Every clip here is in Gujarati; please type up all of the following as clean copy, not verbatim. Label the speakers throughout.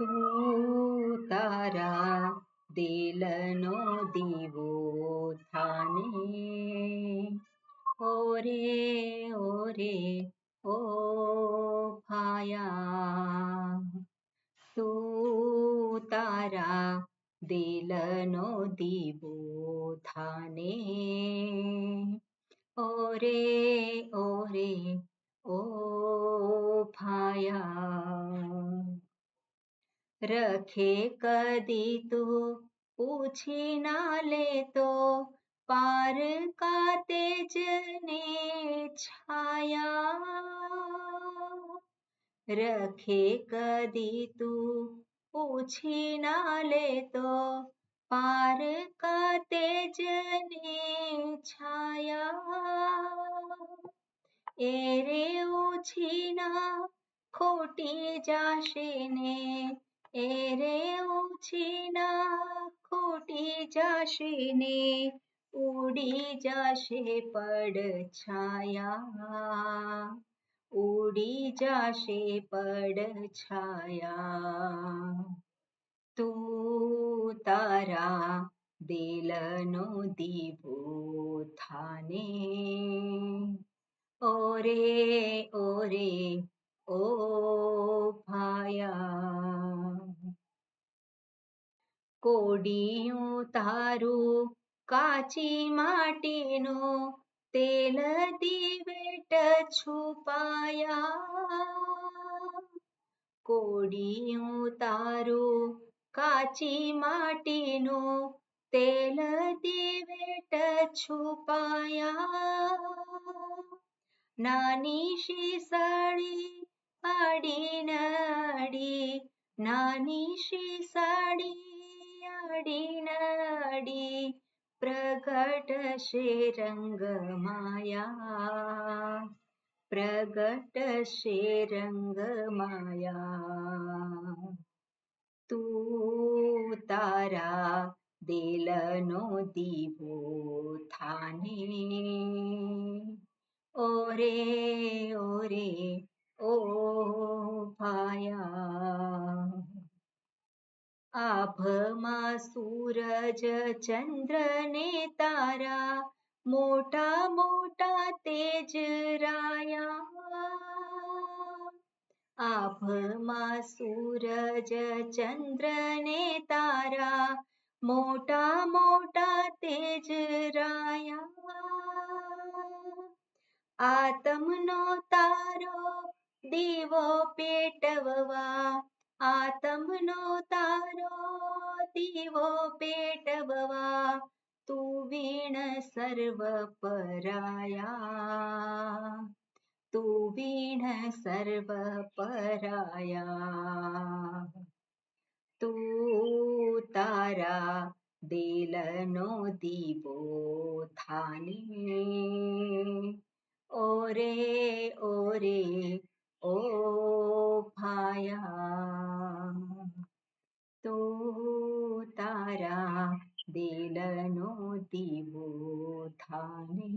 Speaker 1: તું તારા દિલનો દીવો થાને, ઓરે ઓરે ઓ ભાયા. તું તારા દિલનો દીવો થાને, ઓરે ઓરે ઓ ભાયા. रखे कदी तू पूछी ना ले तो पार का तेज ने छाया. रखे कदी तू पूछी ना ले तो पार का तेज ने छाया. एरे उछीना खोटी जाशे ने, एरे उछीना खोटी जाशे ने, उड़ी जाशे પડછાયા, ઉડી જાશે પડછાયા. તું તારા દિલનો દીવો થાને, ઓરે ઓરે ઓ ભાયા. કોડિયું તારું કાચી માટીનો, તેલ દિવેટ છુપાયા. કોડિયું તારું કાચી માટીનો, તેલ દિવેટ છુપાયા. નાની શીસડી આડી નડી, નાની શીસડી આડી નડી, પ્રગટશે રંગ માયા, પ્રગટશે રંગ માયા. તું તારા દિલનો દીવો થાને, ઓરે ઓરે ઓ ભાયા. આભમાં સૂરજ ચંદ્ર ને તારા, મોટા મોટા તેજ રાયા. આભમાં સૂરજ ચંદ્ર ને તારા, મોટા મોટા તેજ રાયા. આતમનો તારો દીવો પેટવવા, આતમનો તારો દીવો પેટવવા, તું વીણ સર્વ પરાયા, તું વીણ સર્વ પરાયા. તું તારા દિલનો દીવો થાને, ઓરે ઓરે ઓ ભાયા. તું તારા દિલનો દીવો થાને,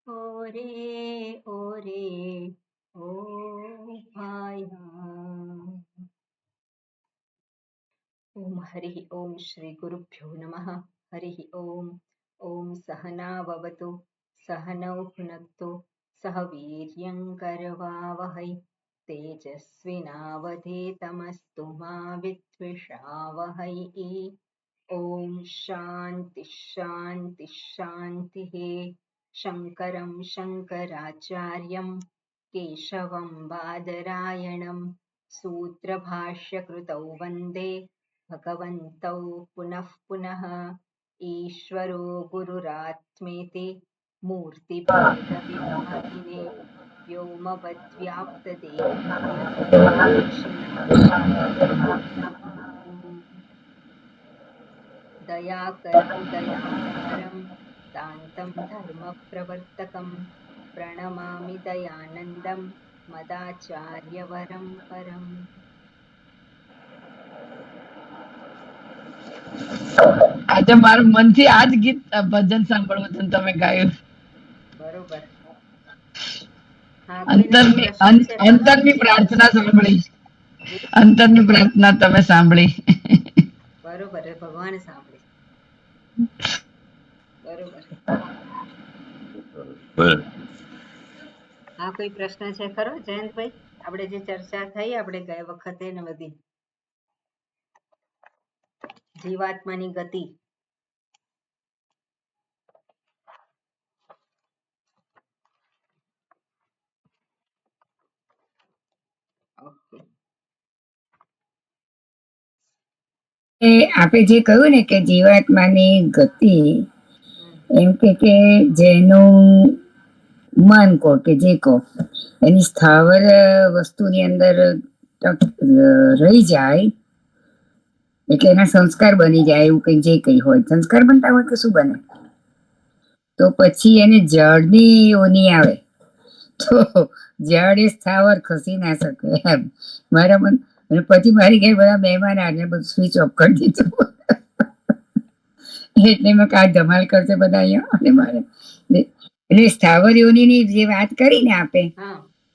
Speaker 1: ઓરે ઓરે ઓ ભાયા. ઓમ હરિ ઓમ શ્રી ગુરુભ્યો નમઃ. હરિ ઓમ. ઓમ સહનાવવતુ સહનૌ ભુનક્તુ સહ વીર્યં કરવાવહૈ, તેજસ્વિનાવધીતમસ્તુ મા વિદ્વિષાવહૈ. ઓમ શાંતિ શાંતિ શાંતિઃ. શંકરં શંકરાચાર્યં કેશવં બાદરાયણં सूत्रभाष्यकृतौ वन्दे भगवन्तौ पुनः पुनः. ईश्वरो गुरुरात्मेति मूर्तिभेदविभागिने व्योमवद्व्याप्तदेहाय दयाकरं दयाकरं दान्तं धर्मप्रवर्तकं प्रणमामि दयानन्दं मदाचार्यवरं परम्.
Speaker 2: આજે મારું મનથી આ જ ગીત ભજન સાંભળવું હતું, તમે ગાયું.
Speaker 1: બરોબર.
Speaker 2: અંતરની પ્રાર્થના સાંભળી. અંતરની પ્રાર્થના તમે સાંભળી.
Speaker 1: બરોબર છે, ભગવાને સાંભળી. બરોબર. હા, કોઈ પ્રશ્ન છે ખરો જયંતભાઈ? આપણે જે ચર્ચા થઈ આપણે ગયા વખતે ને બધી જીવાત્માની ગતિ. ઓકે.
Speaker 3: આપે જે કહ્યું ને કે જીવાત્માની ગતિ, એમ કે જેનું મન કહો કે જે કહો એની સ્થાવર વસ્તુની અંદર રહી જાય એટલે એના સંસ્કાર બની જાય, એવું કઈ જે કઈ હોય સંસ્કાર બનતા હોય કે શું બને, તો પછી એને જળની યોની આવે તો જળ એ સ્થાવર ખસી ના શકે એમ મારા મન. અને પછી મારી ઘરે બધા મહેમાન આવ્યા બધું સ્વિચ ઓફ કરી દીધું. એટલે મેં કા ધમાલ કરશે બધા અહીંયા. અને મારે એટલે સ્થાવર યોનીની જે વાત કરી ને આપે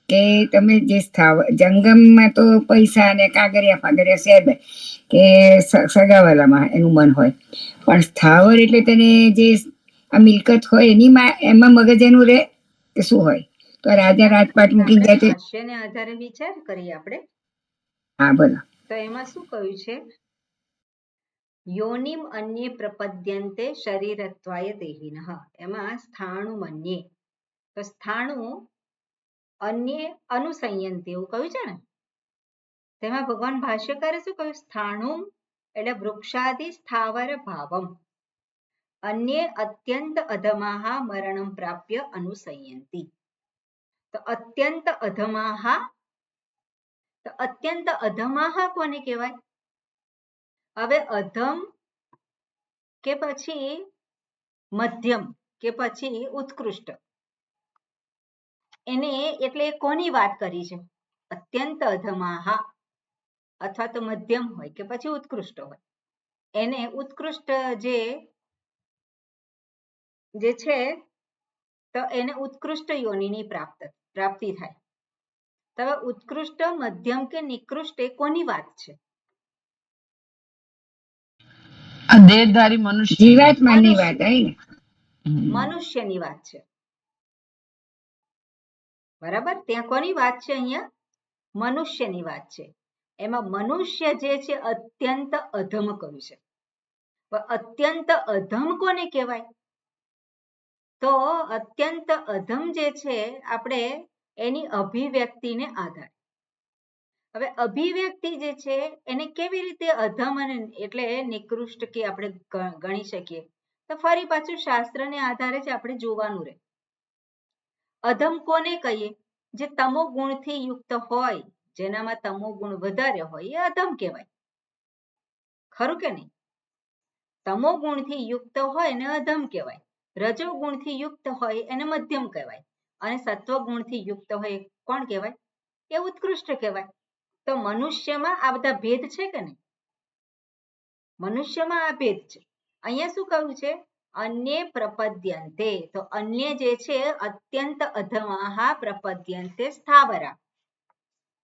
Speaker 3: કે તમે જે સ્થાવર જંગમમાં તો પૈસા ને કાગરિયા ફાગરિયા શેર કે સગાવાલામાં એનું મન હોય, પણ સ્થાવર એટલે તેને જે આ મિલકત હોય એની એમાં મગજ એનું રહે કે શું હોય? તો રાજા રાજપાટ મૂકી જાય છે.
Speaker 1: ભાષ્યને આધારે વિચાર કરીએ આપણે.
Speaker 3: હા, બોલો.
Speaker 1: તો એમાં શું કહ્યું છે? યોનિમ અન્યે પ્રપદ્યન્તે શરીરત્વાય દેહિનઃ. એમાં સ્થાણુ મન્યે, તો સ્થાણુ અન્યે અનુસંયંતિ એવું કહ્યું છે ને. તેમાં ભગવાન ભાષ્યકારે શું કહ્યું? સ્થાણુ એટલે વૃક્ષાદિ સ્થાવર ભાવમ અન્યે અત્યંત અધમાહ મરણમ પ્રાપ્ય અનુસંયંતિ. તો અત્યંત અધમાહ, તો અત્યંત અધમાહ કોને કહેવાય? હવે અધમ કે પછી મધ્યમ કે પછી ઉત્કૃષ્ટ, એને એટલે કોની વાત કરી છે? અત્યંત અધમાહ અથવા તો મધ્યમ હોય કે પછી ઉત્કૃષ્ટ હોય, એને ઉત્કૃષ્ટ જે છે તો એને ઉત્કૃષ્ટ યોનિની પ્રાપ્તિ થાય. તો ઉત્કૃષ્ટ, મધ્યમ કે નિકૃષ્ટ એ કોની વાત છે?
Speaker 2: આ દેહધારી મનુષ્ય,
Speaker 3: જીવાત્માની વાત આવી ને,
Speaker 1: મનુષ્યની વાત છે. બરાબર, ત્યાં કોની વાત છે? અહીંયા મનુષ્યની વાત છે. એમાં મનુષ્ય જે છે અત્યંત અધમ કહ્યું છે. અત્યંત અધમ કોને કહેવાય? તો અત્યંત અધમ જે છે આપણે એની અભિવ્યક્તિને આધારે. હવે અભિવ્યક્તિ જે છે એને કેવી રીતે અધમ અને એટલે નિકૃષ્ટ કે આપણે ગણી શકીએ? તો ફરી પાછું શાસ્ત્રને આધારે જ આપણે જોવાનું રહે. અધમ કોને કહીએ? જે તમો ગુણથી યુક્ત હોય, જેનામાં તમો ગુણ વધારે હોય એ અધમ કહેવાય. ખરું કે નહીં? તમો ગુણથી યુક્ત હોય એને અધમ કહેવાય. રજો ગુણથી યુક્ત હોય એને મધ્યમ કહેવાય. અને સત્વ ગુણથી યુક્ત હોય કોણ કહેવાય? એ ઉત્કૃષ્ટ કહેવાય. તો મનુષ્યમાં આ બધા ભેદ છે કે નહીં? મનુષ્યમાં આ ભેદ છે. અહીંયા શું કહ્યું છે? અન્ય પ્રપદ્યંતે, તો અન્ય જે છે અત્યંત અધમાહ પ્રપદ્યંતે સ્થાવરા,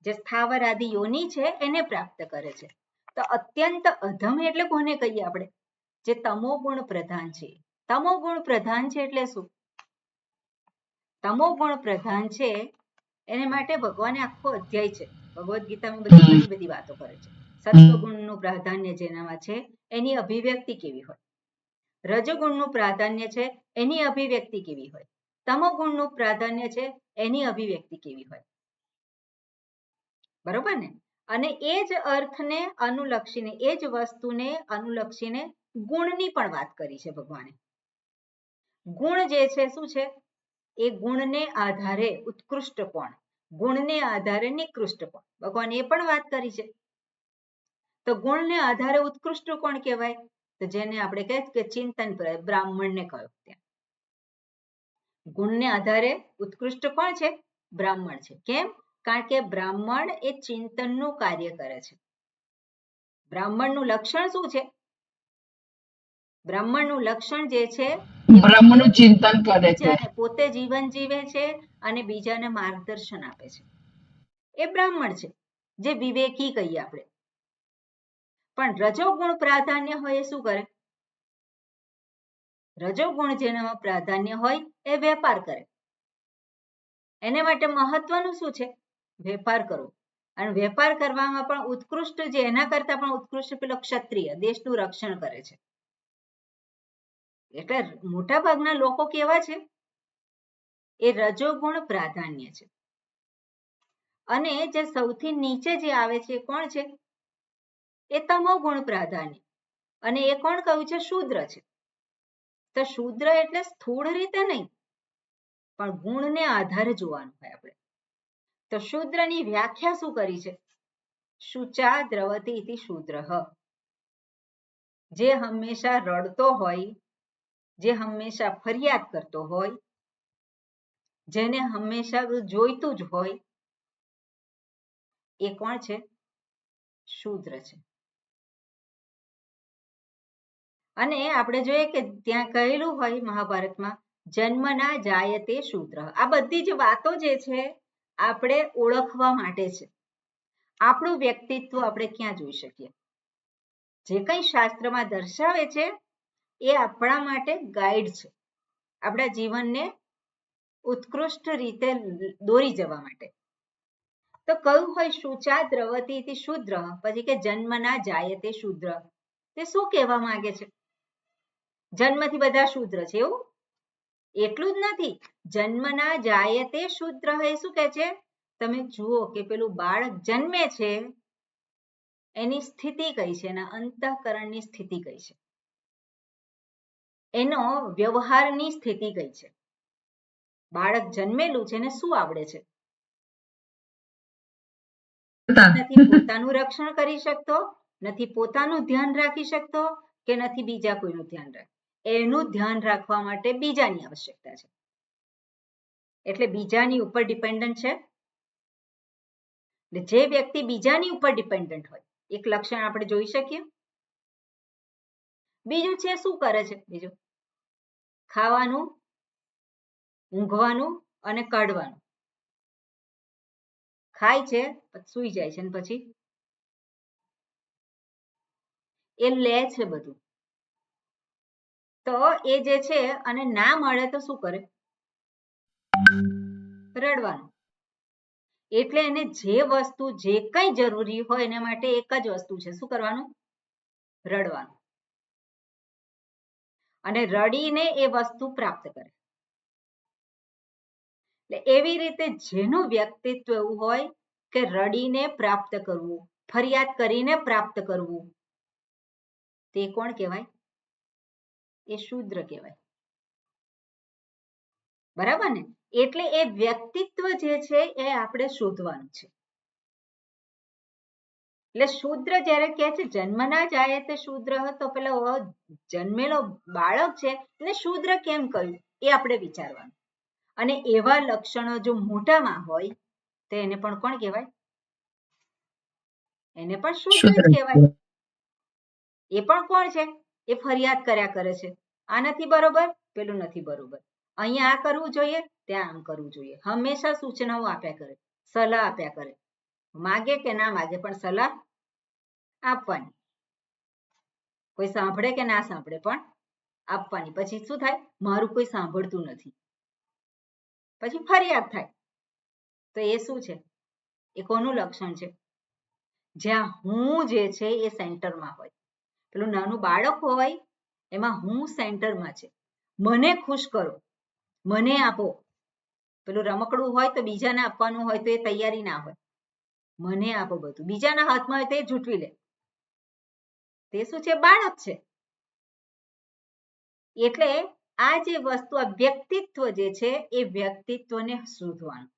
Speaker 1: જે સ્થાવર આદિ યોની છે એને પ્રાપ્ત કરે છે. તો અત્યંત અધમ એટલે કોને કહીએ આપણે? જે તમો ગુણ પ્રધાન છે. તમો ગુણ પ્રધાન છે એટલે શું? તમો ગુણ પ્રધાન છે એને માટે ભગવાને આખો અધ્યાય છે. ભગવદ્ ગીતામાં ઘણી બધી વાતો કરે છે. સત્વગુણનું પ્રાધાન્ય જેનામાં છે એની અભિવ્યક્તિ કેવી હોય, રજોગુણનું પ્રાધાન્ય છે એની અભિવ્યક્તિ કેવી હોય, તમોગુણનું પ્રાધાન્ય છે એની અભિવ્યક્તિ કેવી હોય. બરોબર ને? અને એ જ અર્થને અનુલક્ષીને, એ જ વસ્તુને અનુલક્ષીને ગુણની પણ વાત કરી છે ભગવાને. ગુણ જે છે શું છે? એ ગુણને આધારે ઉત્કૃષ્ટ કોણ, ગુણને આધારે નિકૃષ્ટ કોણ, ભગવાને એ પણ વાત કરી છે. તો ગુણને આધારે ઉત્કૃષ્ટ કોણ કહેવાય? તો જેને આપણે કહે કે ચિંતન બ્રાહ્મણને કહ્યું. ત્યાં ગુણને આધારે ઉત્કૃષ્ટ કોણ છે? બ્રાહ્મણ છે. કેમ? કારણ કે બ્રાહ્મણ એ ચિંતનનું કાર્ય કરે છે. બ્રાહ્મણનું લક્ષણ શું છે? બ્રાહ્મણનું લક્ષણ જે છે
Speaker 2: બ્રહ્મનું ચિંતન કરે છે,
Speaker 1: પોતે જીવન જીવે છે અને બીજાને માર્ગદર્શન આપે છે. એ બ્રાહ્મણ છે. જે વિવેકી કહીએ આપણે. પણ રજોગુણ પ્રાધાન્ય હોય એ શું કરે? રજોગુણ જેનામાં પ્રાધાન્ય હોય એ વેપાર કરે. એને માટે મહત્વનું શું છે? વેપાર કરવો. અને વેપાર કરવામાં પણ ઉત્કૃષ્ટ જે એના કરતા પણ ઉત્કૃષ્ટ પેલો ક્ષત્રિય દેશનું રક્ષણ કરે છે. એટલે મોટા ભાગના લોકો કેવા છે? એ રજોગુણ પ્રાધાન્ય છે. અને જે સૌથી નીચે જે આવે છે એ કોણ છે? એ તમોગુણ પ્રાધાન્ય. અને એ કોણ કહ્યું છે? શૂદ્ર છે. તો શૂદ્ર એટલે સ્થૂળ રીતે નહીં, પણ ગુણને આધારે જોવાનું હોય આપણે. તો શૂદ્રની વ્યાખ્યા શું કરી છે? શુચા દ્રવતી ઇતિ શૂદ્રઃ. જે હંમેશા રડતો હોય, જે હંમેશા ફરિયાદ કરતો હોય, જેને હંમેશા જોઈતું જ હોય, એ કોણ છે? શૂદ્ર છે. અને આપણે જોઈએ કે ત્યાં કહેલું હોય મહાભારતમાં, જન્મના જાયતે શૂદ્ર. આ બધી જ વાતો જે છે આપણે ઓળખવા માટે છે. આપણું વ્યક્તિત્વ આપણે ક્યાં જોઈ શકીએ? જે કંઈ શાસ્ત્રમાં દર્શાવે છે એ આપણા માટે ગાઈડ છે, આપણા જીવનને ઉત્કૃષ્ટ રીતે દોરી જવા માટે. તો કયું હોય? શુચા દ્રવતી ઇતિ શૂદ્ર, પછી કે જન્મના જાયતે શૂદ્ર. તે શું કહેવા માંગે છે? જન્મથી બધા શૂદ્ર છે એવું? એટલું જ નથી. જન્મના જાયતે શૂદ્ર એ શું કહે છે? તમે જુઓ કે પેલું બાળક જન્મે છે એની સ્થિતિ કઈ છે? એના અંતઃકરણની સ્થિતિ કઈ છે? એનો વ્યવહારની સ્થિતિ કઈ છે? બાળક જન્મેલું છે ને શું આવડે છે? નથી પોતાનું રક્ષણ કરી શકતો, નથી પોતાનું ધ્યાન રાખી શકતો, કે નથી બીજા કોઈનું ધ્યાન રાખે. એનું ધ્યાન રાખવા માટે બીજાની આવશ્યકતા છે. એટલે બીજાની ઉપર ડિપેન્ડન્ટ છે. જે વ્યક્તિ બીજાની ઉપર ડિપેન્ડન્ટ હોય, એક લક્ષણ આપણે જોઈ શકીએ. બીજું છે શું કરે છે? બીજું ખાવાનું, ઊંઘવાનું અને કાઢવાનું. ખાય છે, સૂઈ જાય છે, અને પછી એ લે છે બધું. તો એ જે છે અને ના મળે તો શું કરે? રડવાનું. એટલે એને જે વસ્તુ જે કંઈ જરૂરી હોય એના માટે એક જ વસ્તુ છે. શું કરવાનું? રડવાનું. અને રડીને એ વસ્તુ પ્રાપ્ત કરે. એટલે એવી રીતે જેનું વ્યક્તિત્વ એવું હોય કે રડીને પ્રાપ્ત કરવું, ફરિયાદ કરીને પ્રાપ્ત કરવું, તે કોણ કહેવાય? એ શૂદ્ર કહેવાય. બરાબર ને? એટલે એ વ્યક્તિત્વ જે છે એ આપણે શોધવાનું છે. એટલે શૂદ્ર જ્યારે કહે છે જન્મના જાયતે શૂદ્ર, તો પેલો જન્મેલો બાળક છે એટલે શૂદ્ર કેમ કહ્યું એ આપણે વિચારવાનું. અને એવા લક્ષણો જો મોટામાં હોય તો એને પણ કોણ કહેવાય? એને પણ શૂદ્ર જ કહેવાય. એ પણ કોણ છે? એ ફરિયાદ કર્યા કરે છે, આ નથી બરોબર, પેલું નથી બરોબર, અહીંયા આ કરવું જોઈએ, ત્યાં આમ કરવું જોઈએ. હંમેશા સૂચનાઓ આપ્યા કરે, સલાહ આપ્યા કરે. માગે કે ના માગે પણ સલાહ આપવાની. કોઈ સાંભળે કે ના સાંભળે પણ આપવાની. પછી શું થાય? મારું કોઈ સાંભળતું નથી, પછી ફરિયાદ થાય. તો એ શું છે? એ કોનું લક્ષણ છે? જ્યાં હું જે છે એ સેન્ટરમાં હોય. પેલું નાનું બાળક હોય એમાં હું સેન્ટરમાં છે. મને ખુશ કરો, મને આપો. પેલું રમકડું હોય તો બીજાને આપવાનું હોય તો એ તૈયારી ના હોય. મને આપો બધું, બીજાના હાથમાં હોય તો એ ઝૂંટવી લે. તે શું છે? બાળક છે. એટલે આ જે વસ્તુ, આ વ્યક્તિત્વ જે છે એ વ્યક્તિત્વને શોધવાનું.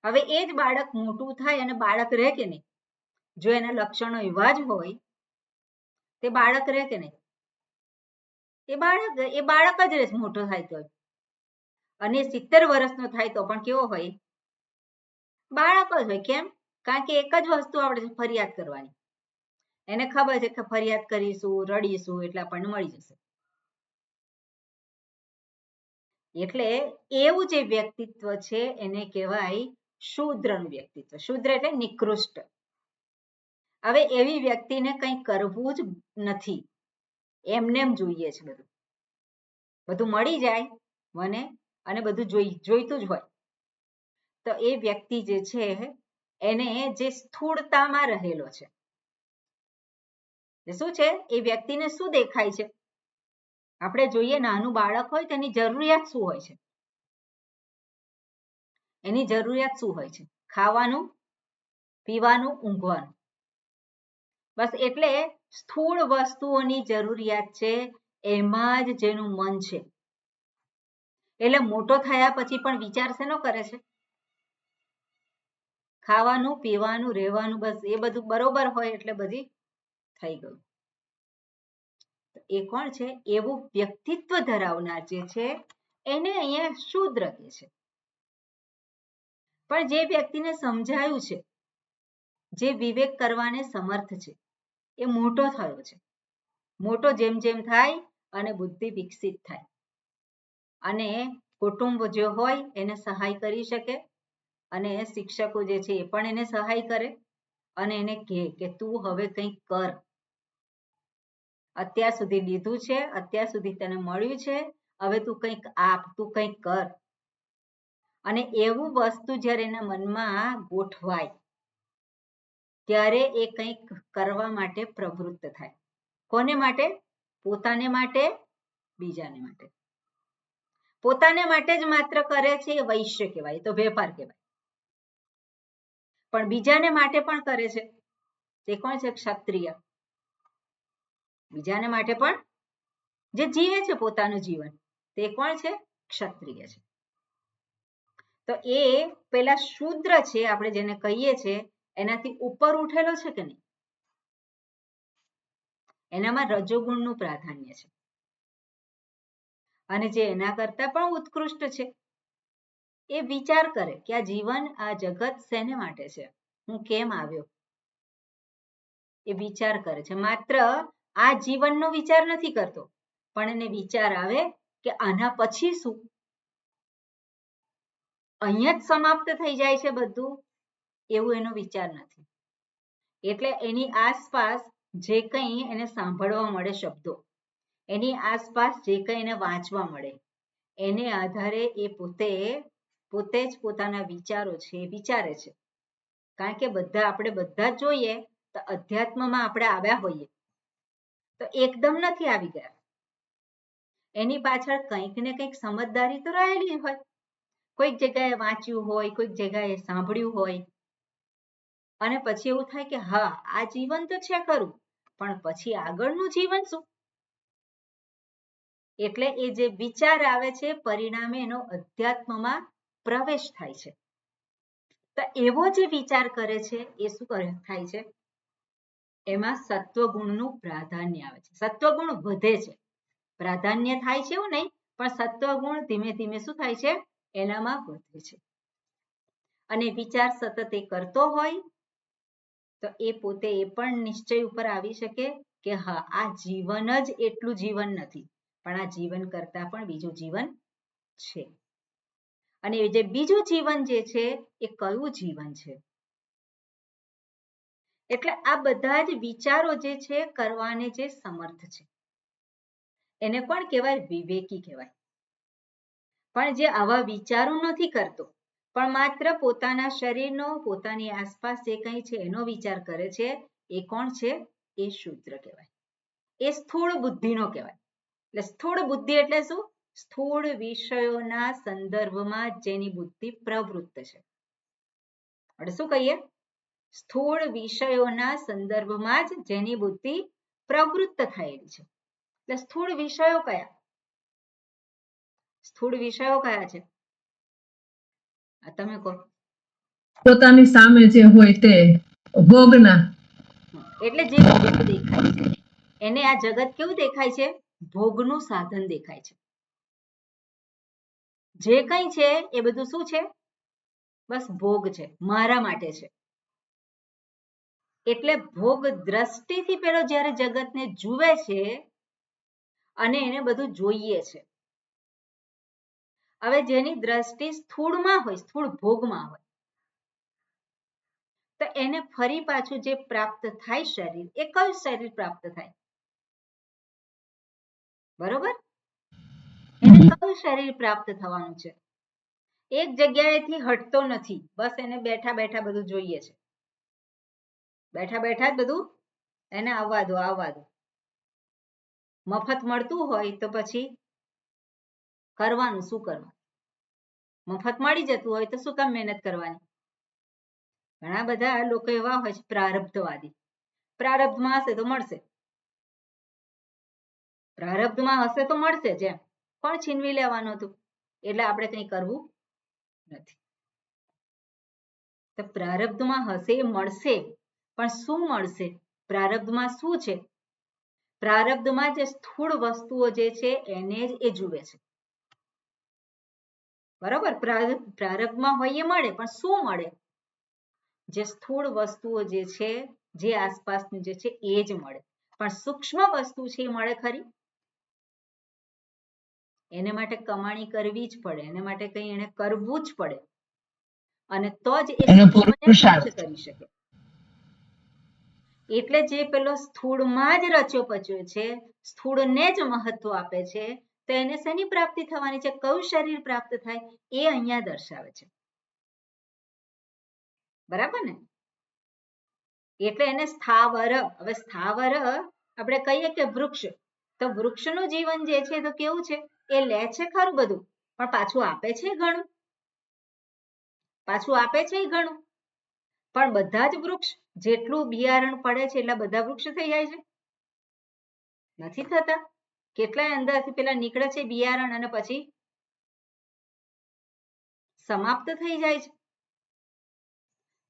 Speaker 1: હવે એ જ બાળક મોટું થાય અને બાળક રહે કે નહીં? જો એના લક્ષણો એવા જ હોય તે બાળક રહે કે નહીં? એ બાળક જ રહે મોટો થાય તો. અને 70 વર્ષનો થાય તો પણ કેવો હોય? બાળક જ હોય. કેમ? કારણ કે એક જ વસ્તુ આવડે છે, ફરિયાદ કરવાની. એને ખબર છે કે ફરિયાદ કરીશું, રડીશું એટલે આપણને મળી જશે. એટલે એવું જે વ્યક્તિત્વ છે એને કહેવાય શૂદ્રનું વ્યક્તિત્વ. શૂદ્ર એટલે નિકૃષ્ટ. હવે એવી વ્યક્તિને કંઈ કરવું જ નથી, એમને એમ જોઈએ છે, બધું મળી જાય મને અને બધું જોઈતું જ હોય, તો એ વ્યક્તિ જે છે એને જે સ્થૂળતામાં રહેલો છે, શું છે એ વ્યક્તિને શું દેખાય છે? આપણે જોઈએ નાનું બાળક હોય તેની જરૂરિયાત શું હોય છે? એની જરૂરિયાત શું હોય છે? ખાવાનું, પીવાનું, ઊંઘવાનું, બસ. એટલે સ્થૂળ વસ્તુઓની જરૂરિયાત છે, એમાં જ જેનું મન છે. એટલે મોટો થયા પછી પણ વિચાર શેનો કરે છે? ખાવાનું, પીવાનું, રહેવાનું, બસ એ બધું બરોબર હોય એટલે બધી થઈ ગયું. એ કોણ છે? એવું વ્યક્તિત્વ ધરાવનાર જે છે એને અહીંયા શૂદ્ર કહે છે. પણ જે વ્યક્તિને સમજાયું છે, જે વિવેક કરવાને સમર્થ છે, એ મોટો થયો છે. મોટો જેમ જેમ થાય અને બુદ્ધિ વિકસિત થાય અને કુટુંબ જે હોય એને સહાય કરી શકે અને શિક્ષકો જે છે એ પણ એને સહાય કરે અને એને કહે કે તું હવે કંઈક કર, અત્યાર સુધી લીધું છે, અત્યાર સુધી તને મળ્યું છે, હવે તું કંઈક આપ, તું કંઈક કર. અને એવું વસ્તુ જ્યારે એના મનમાં ગોઠવાય ત્યારે એ કંઈક કરવા માટે પ્રવૃત્ત થાય. કોને માટે? પોતાને માટે, બીજાને માટે. પોતાને માટે જ માત્ર કરે છે એ વૈશ્ય કહેવાય, તો વેપાર કહેવાય. પણ બીજાને માટે પણ કરે છે, તે કોણ છે? ક્ષત્રિય. બીજાને માટે પણ જે જીવે છે પોતાનું જીવન, તે કોણ છે? ક્ષત્રિય છે. તો એ પેલા શૂદ્ર છે આપણે જેને કહીએ છીએ એનાથી ઉપર ઉઠેલો છે કે નહીં? એનામાં રજોગુણનું પ્રાધાન્ય છે અને જે એના કરતા પણ ઉત્કૃષ્ટ છે એ વિચાર કરે કે આ જીવન, આ જગત શેને માટે છે, હું કેમ આવ્યો, એ વિચાર કરે છે. માત્ર આ જીવનનો વિચાર નથી કરતો, પણ એને વિચાર આવે કે આના પછી શું? અહીંયા જ સમાપ્ત થઈ જાય છે બધું, એવું એનો વિચાર નથી. એટલે એની આસપાસ જે કંઈ એને સાંભળવા મળે શબ્દો, એની આસપાસ જે કંઈ એને વાંચવા મળે, એને આધારે એ પોતે જ પોતાના વિચારો છે એ વિચારે છે. કારણ કે આપણે બધા જોઈએ તો અધ્યાત્મમાં આપણે આવ્યા હોઈએ તો એકદમ નથી આવી ગયા, એની પાછળ કંઈક ને કંઈક સમજદારી તો રહેલી હોય. કોઈક જગ્યાએ વાંચ્યું હોય, કોઈક જગ્યાએ સાંભળ્યું હોય અને પછી એવું થાય કે હા આ જીવન તો છે ખરું, પણ પછી આગળનું જીવન શું? એટલે એ જે વિચાર આવે છે પરિણામે એનો અધ્યાત્મમાં પ્રવેશ થાય છે. તો એવો જે વિચાર કરે છે એ શું થાય છે? એમાં સત્વગુણનું પ્રાધાન્ય આવે છે. સત્વગુણ વધે છે, પ્રાધાન્ય થાય છે એવું નહીં, પણ સત્વગુણ ધીમે ધીમે શું થાય છે? એનામાં વધે છે. અને વિચાર સતત એ કરતો હોય તો એ પોતે એ પણ નિશ્ચય ઉપર આવી શકે કે હા આ જીવન જ એટલું જીવન નથી, પણ આ જીવન કરતા પણ બીજું જીવન છે. અને જે બીજું જીવન જે છે એ કયું જીવન છે? એટલે આ બધા જ વિચારો જે છે કરવાને જે સમર્થ છે એને કોણ કહેવાય? વિવેકી કહેવાય. પણ જે આવા વિચારો નથી કરતો, પણ માત્ર પોતાના શરીરનો, પોતાની આસપાસ જે કંઈ છે એનો વિચાર કરે છે, એ કોણ છે? એ શૂદ્ર કહેવાય. એ સ્થૂળ બુદ્ધિનો કહેવાય. એટલે સ્થૂળ બુદ્ધિ એટલે શું? સ્થૂળ વિષયોના સંદર્ભમાં જેની બુદ્ધિ પ્રવૃત્ત છે. એટલે શું કહીએ? સ્થૂળ વિષયોના સંદર્ભમાં જ જેની બુદ્ધિ પ્રવૃત્ત થયેલી છે. એટલે સ્થૂળ વિષયો કયા? સ્થૂળ વિષયો કયા છે? તમે કહો.
Speaker 2: પોતાની સામે જે હોય તે ભોગના.
Speaker 1: એટલે જે ભોગ દેખાય છે એને આ જગત કેવું દેખાય છે? ભોગનું સાધન દેખાય છે. જે કંઈ છે એ બધું શું છે? બસ ભોગ છે, મારા માટે છે. એટલે ભોગ દ્રષ્ટિથી પેલો જ્યારે જગતને જુએ છે અને એને બધું જોઈએ છે. હવે જેની દ્રષ્ટિ સ્થૂળમાં હોય, સ્થૂળ ભોગમાં હોય, તો તો એને ફરી પાછું જે પ્રાપ્ત થાય શરીર, એ કયું શરીર પ્રાપ્ત થાય? બરોબર, એને કયું શરીર પ્રાપ્ત થવાનું છે? એક જગ્યાએથી હટતો નથી, બસ એને બેઠા બેઠા બધું જોઈએ છે, બેઠા બેઠા જ બધું એને આવવા દો આવવા દો. મફત મળતું હોય તો પછી કરવાનું શું કરવાનું? મફત મળી જતું હોય તો શું કામ મહેનત કરવાની? ઘણા બધા લોકો એવા હોય છે પ્રારબ્ધવાદી, પ્રારબ્ધમાં હશે તો મળશે, પ્રારબ્ધમાં હશે તો મળશે જ એમ. કોણ છીનવી લેવાનું હતું? એટલે આપણે કંઈ કરવું નથી. તો પ્રારબ્ધમાં હશે એ મળશે, પણ શું મળશે? પ્રારબ્ધમાં શું છે? પ્રારબ્ધમાં જે સ્થૂળ વસ્તુઓ જે છે એને જ એ જુએ છે. બરોબર, પ્રારબ્ધમાં હોય એ મળે, પણ શું મળે? જે સ્થૂળ વસ્તુઓ જે છે, જે આસપાસનું જે છે એ જ મળે. પણ સૂક્ષ્મ વસ્તુ છે એ મળે ખરી? એને માટે કમાણી કરવી જ પડે, એને માટે કંઈ એને કરવું જ પડે, અને તો જ એ સૂક્ષ્મને પ્રાપ્ત કરી શકે. એટલે જે પેલો સ્થૂળમાં જ રચ્યો પચ્યો છે, સ્થૂળને જ મહત્વ આપે છે, તો એને શેની પ્રાપ્તિ થવાની છે? કયું શરીર પ્રાપ્ત થાય એ અહીંયા દર્શાવે છે. બરાબર ને? એટલે એને સ્થાવર. હવે સ્થાવર આપણે કહીએ કે વૃક્ષ, તો વૃક્ષનું જીવન જે છે તો કેવું છે? એ લે છે ખરું બધું, પણ પાછું આપે છે ઘણું, પાછું આપે છે ઘણું. પણ બધા જ વૃક્ષ જેટલું બિયારણ પડે છે એટલા બધા વૃક્ષ થઈ જાય છે? નથી થતા. કેટલાય અંદરથી પેલા નીકળે છે બિયારણ અને પછી સમાપ્ત થઈ જાય છે.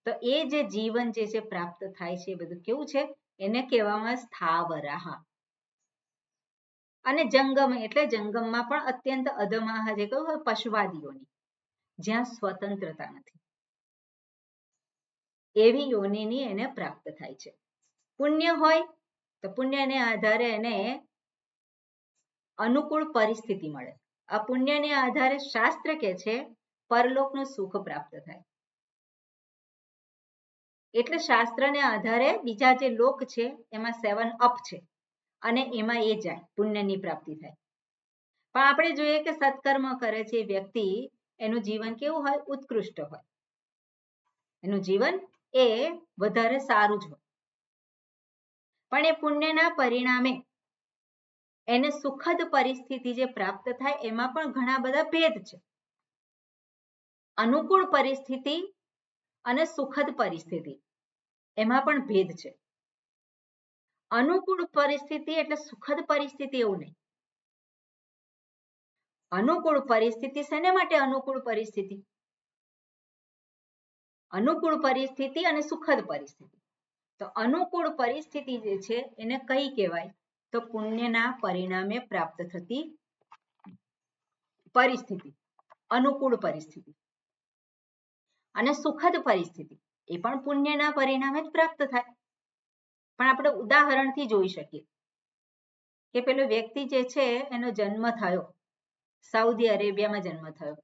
Speaker 1: તો એ જે જીવન જે છે પ્રાપ્ત થાય છે એ બધું કેવું છે? એને કહેવામાં સ્થાવરઃ. અને જંગમ એટલે જંગમમાં પણ અત્યંત અધમાહ, જે કહ્યું પશુવાદીઓની, જ્યાં સ્વતંત્રતા નથી, એવી યોનિની એને પ્રાપ્ત થાય છે. પુણ્ય હોય તો પુણ્યને આધારે એને અનુકૂળ પરિસ્થિતિ મળે. આ પુણ્યને આધારે શાસ્ત્ર કે છે પરલોકનું સુખ પ્રાપ્ત થાય. એટલે શાસ્ત્રને આધારે બીજા જે લોક છે એમાં 7 અપ છે, અને એમાં એ જાય, પુણ્યની પ્રાપ્તિ થાય. પણ આપણે જોઈએ કે સત્કર્મ કરે છે વ્યક્તિ, એનું જીવન કેવું હોય? ઉત્કૃષ્ટ હોય, એનું જીવન એ વધારે સારું જ હોય. પણ એ પુણ્યના પરિણામે એને સુખદ પરિસ્થિતિ જે પ્રાપ્ત થાય એમાં પણ ઘણા બધા ભેદ છે. અનુકૂળ પરિસ્થિતિ અને સુખદ પરિસ્થિતિ, એમાં પણ ભેદ છે. અનુકૂળ પરિસ્થિતિ એટલે સુખદ પરિસ્થિતિ એવું નહીં. અનુકૂળ પરિસ્થિતિ શેને માટે અનુકૂળ પરિસ્થિતિ? અનુકૂળ પરિસ્થિતિ અને સુખદ પરિસ્થિતિ. તો અનુકૂળ પરિસ્થિતિ જે છે એને કઈ કહેવાય? તો પુણ્યના પરિણામે પ્રાપ્ત થતી પરિસ્થિતિ, અનુકૂળ પરિસ્થિતિ. અને સુખદ પરિસ્થિતિ એ પણ પુણ્યના પરિણામે જ પ્રાપ્ત થાય. પણ આપણે ઉદાહરણથી જોઈ શકીએ કે પેલો વ્યક્તિ જે છે એનો જન્મ થયો સાઉદી અરેબિયામાં, જન્મ થયો,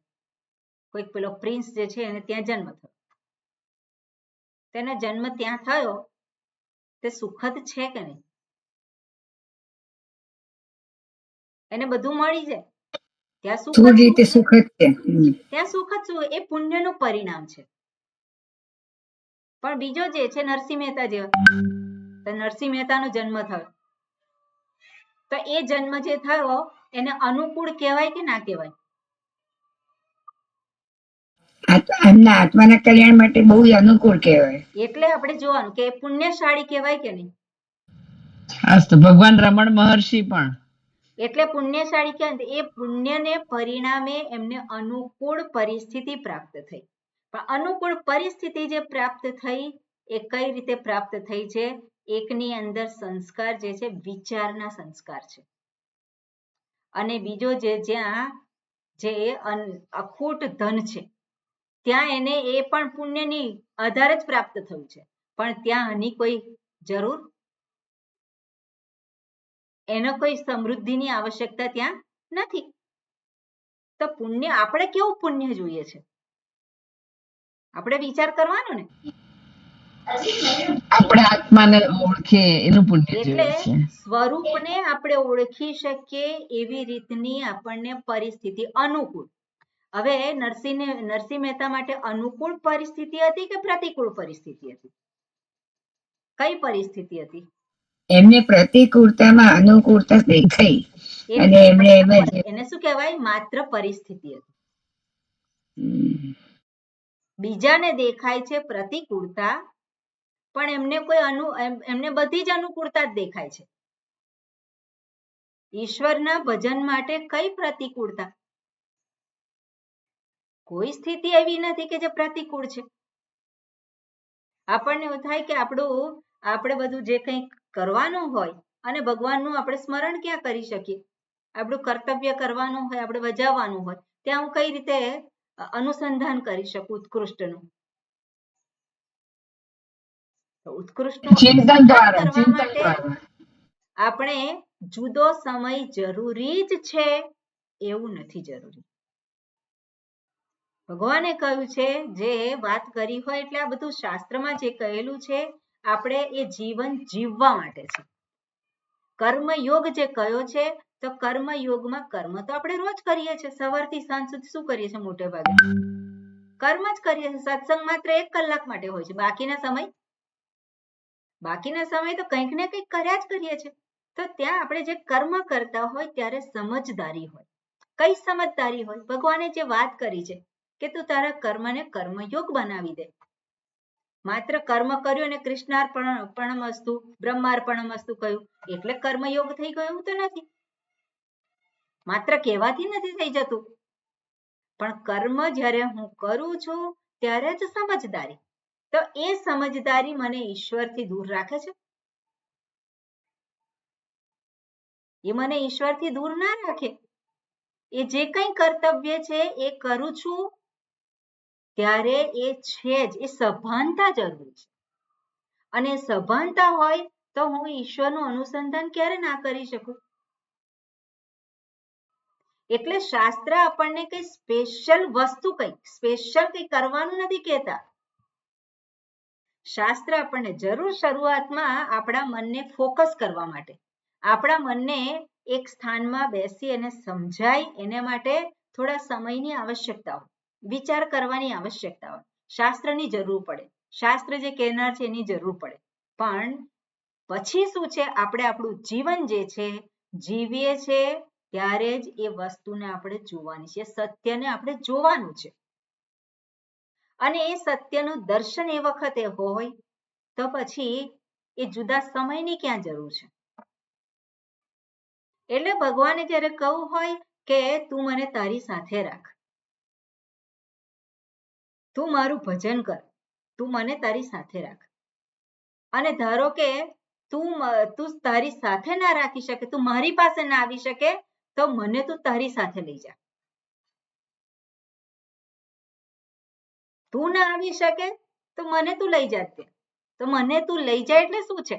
Speaker 1: કોઈક પેલો પ્રિન્સ જે છે એને ત્યાં જન્મ થયો. તેનો જન્મ ત્યાં થયો તે સુખદ છે કે નહીં? એને બધું મળી જાય ત્યાં સુખદ
Speaker 3: રીતે સુખદ છે,
Speaker 1: ત્યાં સુખદ શું? એ પુણ્યનું પરિણામ છે. પણ બીજો જે છે નરસિંહ મહેતા જેવા, તો નરસિંહ મહેતાનો જન્મ થયો, તો એ જન્મ જે થયો એને અનુકૂળ કહેવાય કે ના કહેવાય?
Speaker 3: એમના આત્માના કલ્યાણ માટે બહુ અનુકૂળ કહેવાય.
Speaker 1: એટલે આપણે જોવાનું કે પુણ્યશાળી કહેવાય કે નહીં?
Speaker 2: ભગવાન રમણ મહર્ષિ પણ
Speaker 1: એટલે પુણ્યશાળી કહેવાય. એ પુણ્યને પરિણામે એમને અનુકૂળ પરિસ્થિતિ પ્રાપ્ત થઈ. પણ અનુકૂળ પરિસ્થિતિ જે પ્રાપ્ત થઈ એ કઈ રીતે પ્રાપ્ત થઈ છે? એકની અંદર સંસ્કાર જે છે વિચારના સંસ્કાર છે, અને બીજો જે જ્યાં જે અખૂટ ધન છે ત્યાં એને એ પણ પુણ્યની આધારે જ પ્રાપ્ત થયું છે, પણ ત્યાં આની કોઈ જરૂર, એનો કોઈ સમૃદ્ધિની આવશ્યકતા ત્યાં નથી. તો પુણ્ય આપણે કેવું પુણ્ય જોઈએ છે? આપણે વિચાર કરવાનો ને.
Speaker 2: આપણે આત્માને ઓળખીએ એનું પુણ્ય
Speaker 1: એટલે
Speaker 2: જોઈએ છે.
Speaker 1: સ્વરૂપને આપણે ઓળખી શકીએ એવી રીતની આપણને પરિસ્થિતિ અનુકૂળ. હવે નરસિંહ મહેતા માટે અનુકૂળ પરિસ્થિતિ હતી કે પ્રતિકૂળ પરિસ્થિતિ હતી? કઈ પરિસ્થિતિ હતી?
Speaker 3: એમને પ્રતિકૂળતામાં અનુકૂળતા દેખાઈ અને એમણે એમાં
Speaker 1: એને શું કહેવાય? માત્ર પરિસ્થિતિ હતી. બીજાને દેખાય છે પ્રતિકૂળતા, પણ એમને બધી જ અનુકૂળતા જ દેખાય છે. ઈશ્વરના ભજન માટે કઈ પ્રતિકૂળતા? કોઈ સ્થિતિ એવી નથી કે જે પ્રતિકૂળ છે. આપણને એવું થાય કે આપણે બધું જે કંઈ કરવાનું હોય અને ભગવાનનું આપણે સ્મરણ ક્યાં કરી શકીએ? આપણું કર્તવ્ય કરવાનું હોય, આપણે બજાવવાનું હોય, ત્યાં હું કઈ રીતે અનુસંધાન કરી શકું ઉત્કૃષ્ટનું? ઉત્કૃષ્ટનું
Speaker 2: ચિંતન દ્વારા
Speaker 1: કરવા
Speaker 2: ચિંતન
Speaker 1: માટે
Speaker 2: દ્વારા
Speaker 1: આપણે જુદો સમય જરૂરી જ છે એવું નથી જરૂરી. ભગવાને કહ્યું છે, જે વાત કરી હોય એટલે આ બધું શાસ્ત્રમાં જે કહેલું છે આપણે એ જીવન જીવવા માટે છે. કર્મયોગ જે કયો છે, તો કર્મયોગમાં કર્મ તો આપણે રોજ કરીએ છીએ. સવારથી સાંજ સુધી શું કરીએ છીએ? મોટે ભાગે કર્મ જ કરીએ છીએ. સત્સંગ માત્ર 1 કલાક માટે હોય છે. બાકીના સમય તો કંઈક ને કંઈક કર્યા જ કરીએ છીએ. તો ત્યાં આપણે જે કર્મ કરતા હોય ત્યારે સમજદારી હોય. કઈ સમજદારી હોય? ભગવાને જે વાત કરી છે કે તું તારા કર્મને કર્મયોગ બનાવી દે. માત્ર કર્મ કર્યું અને કૃષ્ણાર્પણમસ્તુ બ્રહ્માર્પણમસ્તુ કહ્યું એટલે કર્મયોગ થઈ ગયો એવું તો નથી. માત્ર કહેવાથી નથી થઈ જતું, પણ કર્મ જ્યારે હું કરું છું ત્યારે જ સમજદારી. તો એ સમજદારી મને ઈશ્વરથી દૂર રાખે છે? એ મને ઈશ્વરથી દૂર ના રાખે. એ જે કંઈ કર્તવ્ય છે એ કરું છું ત્યારે એ છે જ, એ સભાનતા જરૂરી છે. અને સભાનતા હોય તો હું ઈશ્વરનું અનુસંધાન ક્યારે ના કરી શકું? એટલે શાસ્ત્ર આપણને કઈ સ્પેશિયલ વસ્તુ સ્પેશિયલ કંઈ કરવાનું નથી કહેતા. શાસ્ત્ર આપણને જરૂર શરૂઆતમાં આપણા મનને ફોકસ કરવા માટે, આપણા મનને એક સ્થાનમાં બેસી અને સમજાય એને માટે થોડા સમયની આવશ્યકતા હોય, વિચાર કરવાની આવશ્યકતા હોય, શાસ્ત્રની જરૂર પડે, શાસ્ત્ર જે કહેનાર છે એની જરૂર પડે. પણ પછી શું છે? આપણે આપણું જીવન જે છે જીવીએ છે ત્યારે જ એ વસ્તુને આપણે જોવાની છે, સત્યને આપણે જોવાનું છે. અને એ સત્યનું દર્શન એ વખતે હોય તો પછી એ જુદા સમયની ક્યાં જરૂર છે? એટલે ભગવાને જ્યારે કહ્યું હોય કે તું મને તારી સાથે રાખ, તું મારું ભજન કર, તું મને તારી સાથે રાખ. અને ધારો કે તું તારી સાથે ના રાખી શકે, તું મારી પાસે ના આવી શકે, તો મને તું તારી સાથે લઈ જા. તું ના આવી શકે તો મને તું લઈ જા. તો મને તું લઈ જાય એટલે શું છે?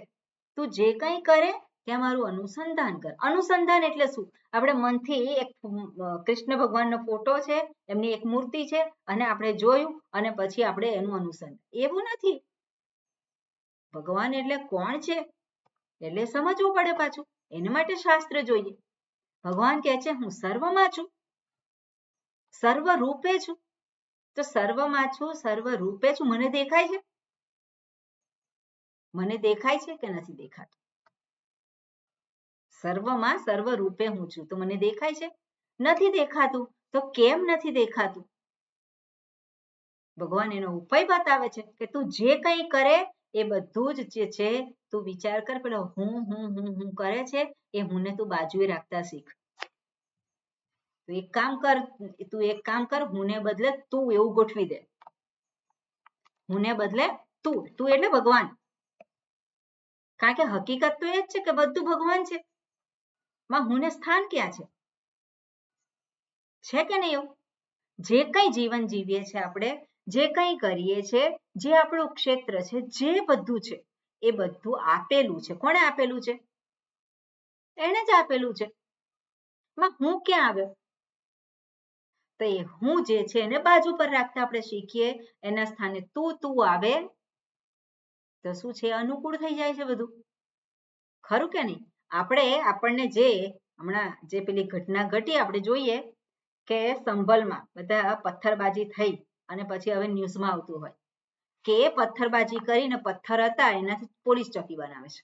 Speaker 1: તું જે કંઈ કરે ત્યાં મારું અનુસંધાન કર. અનુસંધાન એટલે શું? આપણે મનથી એક કૃષ્ણ ભગવાનનો ફોટો છે, એમની એક મૂર્તિ છે અને આપણે જોયું અને પછી આપણે એનું અનુસંધાન. એવું નથી. ભગવાન એટલે કોણ છે એટલે સમજવું પડે. પાછું એના માટે શાસ્ત્ર જોઈએ. ભગવાન કહે છે હું સર્વમાં છું, સર્વ રૂપે છું. તો સર્વમાં છું, સર્વ રૂપે છું. મને દેખાય છે? મને દેખાય છે કે નથી દેખાતું? સર્વમાં સર્વ રૂપે હું છું, તો મને દેખાય છે? નથી દેખાતું. તો કેમ નથી દેખાતું? ભગવાન એનો ઉપાય બતાવે છે કે તું જે કંઈ કરે એ બધું જ જે છે તું વિચાર કર, પેલો હું કરે છે એ હુંને તું બાજુએ રાખતા શીખ. તું એક કામ કર, હુંને બદલે તું એવું ગોઠવી દે. હુંને બદલે તું એટલે ભગવાન. કારણ કે હકીકત તો એ જ છે કે બધું ભગવાન છે. માં હુંને સ્થાન ક્યાં છે? છે કે નહીં એવું? જે કંઈ જીવન જીવીએ છીએ આપણે, જે કંઈ કરીએ છીએ, જે આપણું ક્ષેત્ર છે, જે બધું છે એ બધું આપેલું છે. કોણે આપેલું છે? એને જ આપેલું છે. માં હું ક્યાં આવ્યો? તો એ હું જે છે એને બાજુ પર રાખતા આપણે શીખીએ. એના સ્થાને તું આવે તો શું છે, અનુકૂળ થઈ જાય છે બધું, ખરું કે નહીં? આપણને જે હમણાં જે પેલી ઘટના ઘટી આપણે જોઈએ કે સંભલમાં બધા પથ્થરબાજી થઈ અને પછી હવે ન્યૂઝમાં આવતું હોય કે પથ્થરબાજી કરીને પથ્થર હતા એનાથી પોલીસ ચોકી બનાવે છે.